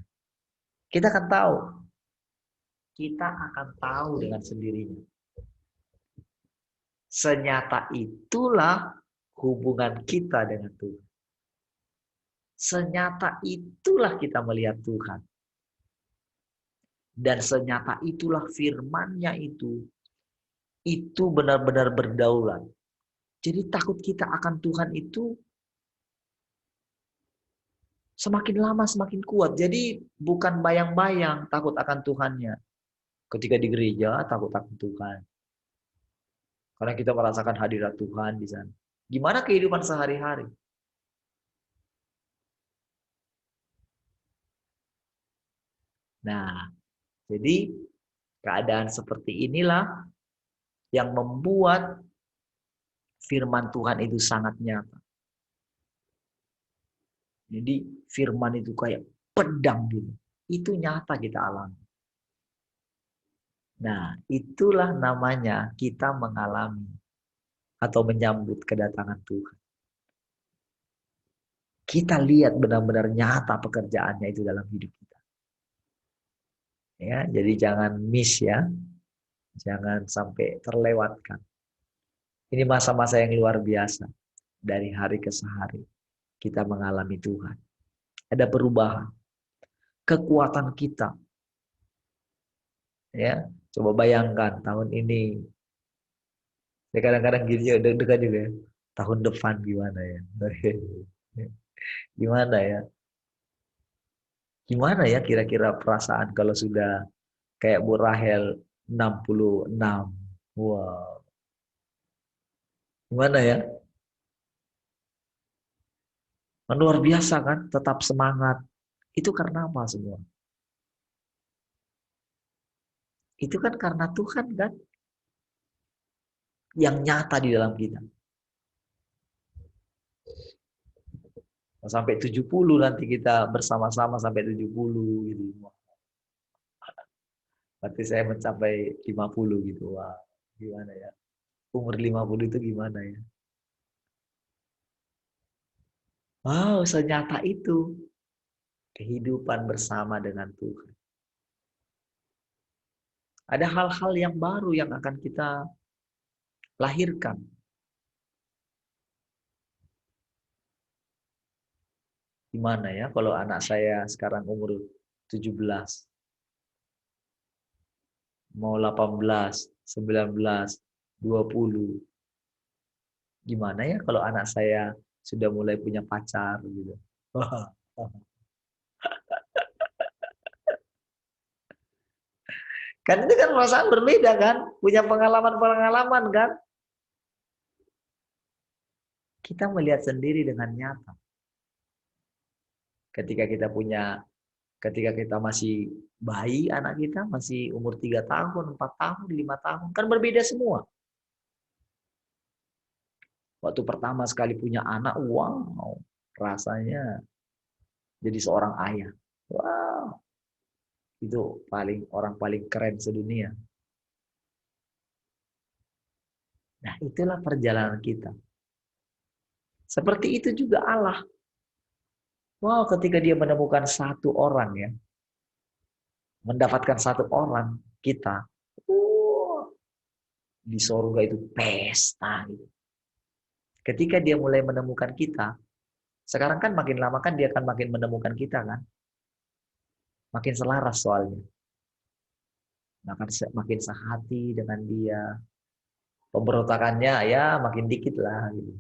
Kita akan tahu. Kita akan tahu dengan sendirinya. Senyata itulah hubungan kita dengan Tuhan. Senyata itulah kita melihat Tuhan. Dan senyata itulah firman-Nya itu benar-benar berdaulat. Jadi takut kita akan Tuhan itu semakin lama semakin kuat. Jadi bukan bayang-bayang takut akan Tuhannya. Ketika di gereja takut akan Tuhan. Karena kita merasakan hadirat Tuhan di sana. Gimana kehidupan sehari-hari? Nah, jadi keadaan seperti inilah yang membuat firman Tuhan itu sangat nyata. Jadi firman itu kayak pedang gitu. Itu nyata kita alami. Nah, itulah namanya kita mengalami atau menyambut kedatangan Tuhan. Kita lihat benar-benar nyata pekerjaannya itu dalam hidup kita. Ya, jadi jangan miss ya. Jangan sampai terlewatkan. Ini masa-masa yang luar biasa. Dari hari ke hari kita mengalami Tuhan. Ada perubahan. Kekuatan kita. Ya, coba bayangkan tahun ini. Ya kadang-kadang gini ya, deg-degan juga ya. Tahun depan gimana ya? Gimana ya? Gimana ya kira-kira perasaan kalau sudah kayak Bu Rahel 66? Wow. Gimana ya? Luar biasa kan? Tetap semangat. Itu karena apa semua? Itu kan karena Tuhan kan? Yang nyata di dalam kita. Sampai 70 nanti kita bersama-sama sampai 70 gitu. Berarti saya mencapai 50 gitu. Wah, gimana ya? Umur 50 itu gimana ya? Wow, senyata itu kehidupan bersama dengan Tuhan. Ada hal-hal yang baru yang akan kita lahirkan. Gimana ya kalau anak saya sekarang umur 17, mau 18, 19, 20. Gimana ya kalau anak saya sudah mulai punya pacar gitu. Kan itu kan perasaan berbeda kan? Punya pengalaman-pengalaman kan? Kita melihat sendiri dengan nyata. Ketika kita masih bayi, anak kita masih umur 3 tahun, 4 tahun, 5 tahun. Kan berbeda semua. Waktu pertama sekali punya anak, wow, rasanya jadi seorang ayah. Wow, itu orang paling keren sedunia. Nah, itulah perjalanan kita. Seperti itu juga Allah. Wow, ketika dia menemukan satu orang ya, mendapatkan satu orang kita, di surga itu pesta gitu. Ketika dia mulai menemukan kita, sekarang kan makin lama kan dia akan makin menemukan kita kan, makin selaras soalnya, makin sehati dengan dia, pemberontakannya ya makin dikit lah gitu.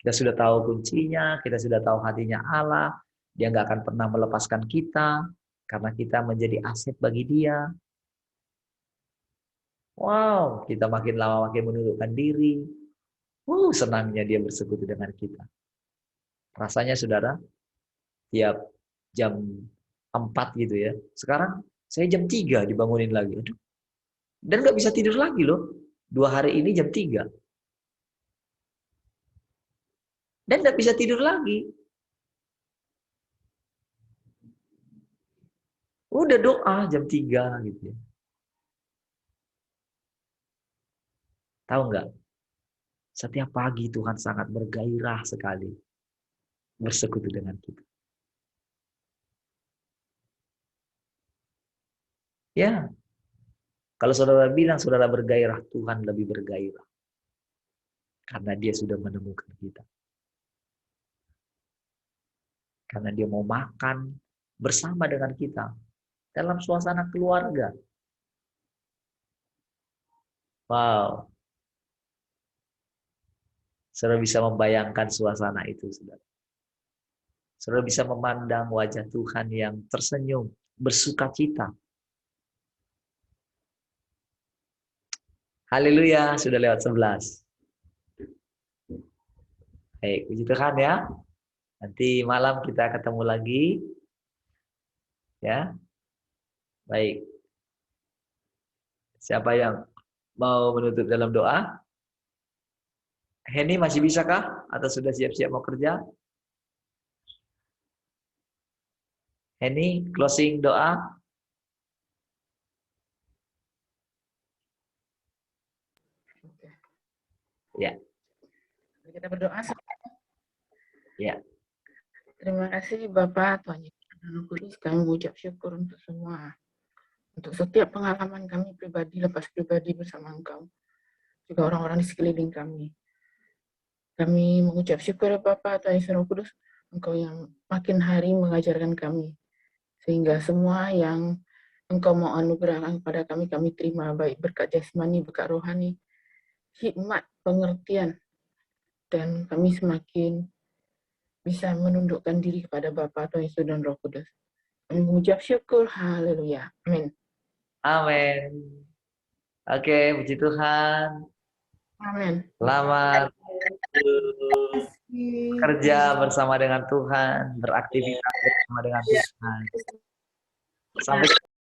Kita sudah tahu kuncinya, kita sudah tahu hatinya Allah, dia nggak akan pernah melepaskan kita karena kita menjadi aset bagi dia. Wow, kita makin lama makin menundukkan diri. Senangnya dia bersekutu dengan kita. Rasanya saudara, tiap jam 4 gitu ya. Sekarang saya jam 3 dibangunin lagi. Aduh. Dan nggak bisa tidur lagi loh. 2 hari ini jam 3. Dan nggak bisa tidur lagi. Udah doa jam 3 gitu ya. Tahu nggak? Setiap pagi Tuhan sangat bergairah sekali bersekutu dengan kita. Ya, kalau saudara bilang saudara bergairah, Tuhan lebih bergairah. Karena dia sudah menemukan kita. Karena dia mau makan bersama dengan kita. Dalam suasana keluarga. Wow. Saudara bisa membayangkan suasana itu, saudara. Saudara bisa memandang wajah Tuhan yang tersenyum, bersuka cita. Haleluya, sudah lewat 11. Baik, puji Tuhan ya. Nanti malam kita ketemu lagi. Ya. Baik. Siapa yang mau menutup dalam doa? Henny masih bisakah? Atau sudah siap-siap mau kerja? Henny, closing doa. Ya. Kita berdoa. Ya. Terima kasih Bapak, Tuhan Yesus dan Roh Kudus. Kami mengucap syukur untuk semua. Untuk setiap pengalaman kami pribadi, lepas pribadi bersama Engkau. Juga orang-orang di sekeliling kami. Kami mengucap syukur Bapak, Tuhan Yesus Roh Kudus. Engkau yang makin hari mengajarkan kami. Sehingga semua yang Engkau mau anugerahkan kepada kami, kami terima. Baik berkat jasmani, berkat rohani, hikmat, pengertian. Dan kami semakin bisa menundukkan diri kepada Bapa, Tuhan Yesus dan Roh Kudus. Kami mengucap syukur, haleluya, amin. Amin. Oke, puji Tuhan. Amin. Selamat bekerja bersama dengan Tuhan, beraktivitas bersama dengan Tuhan. Sampai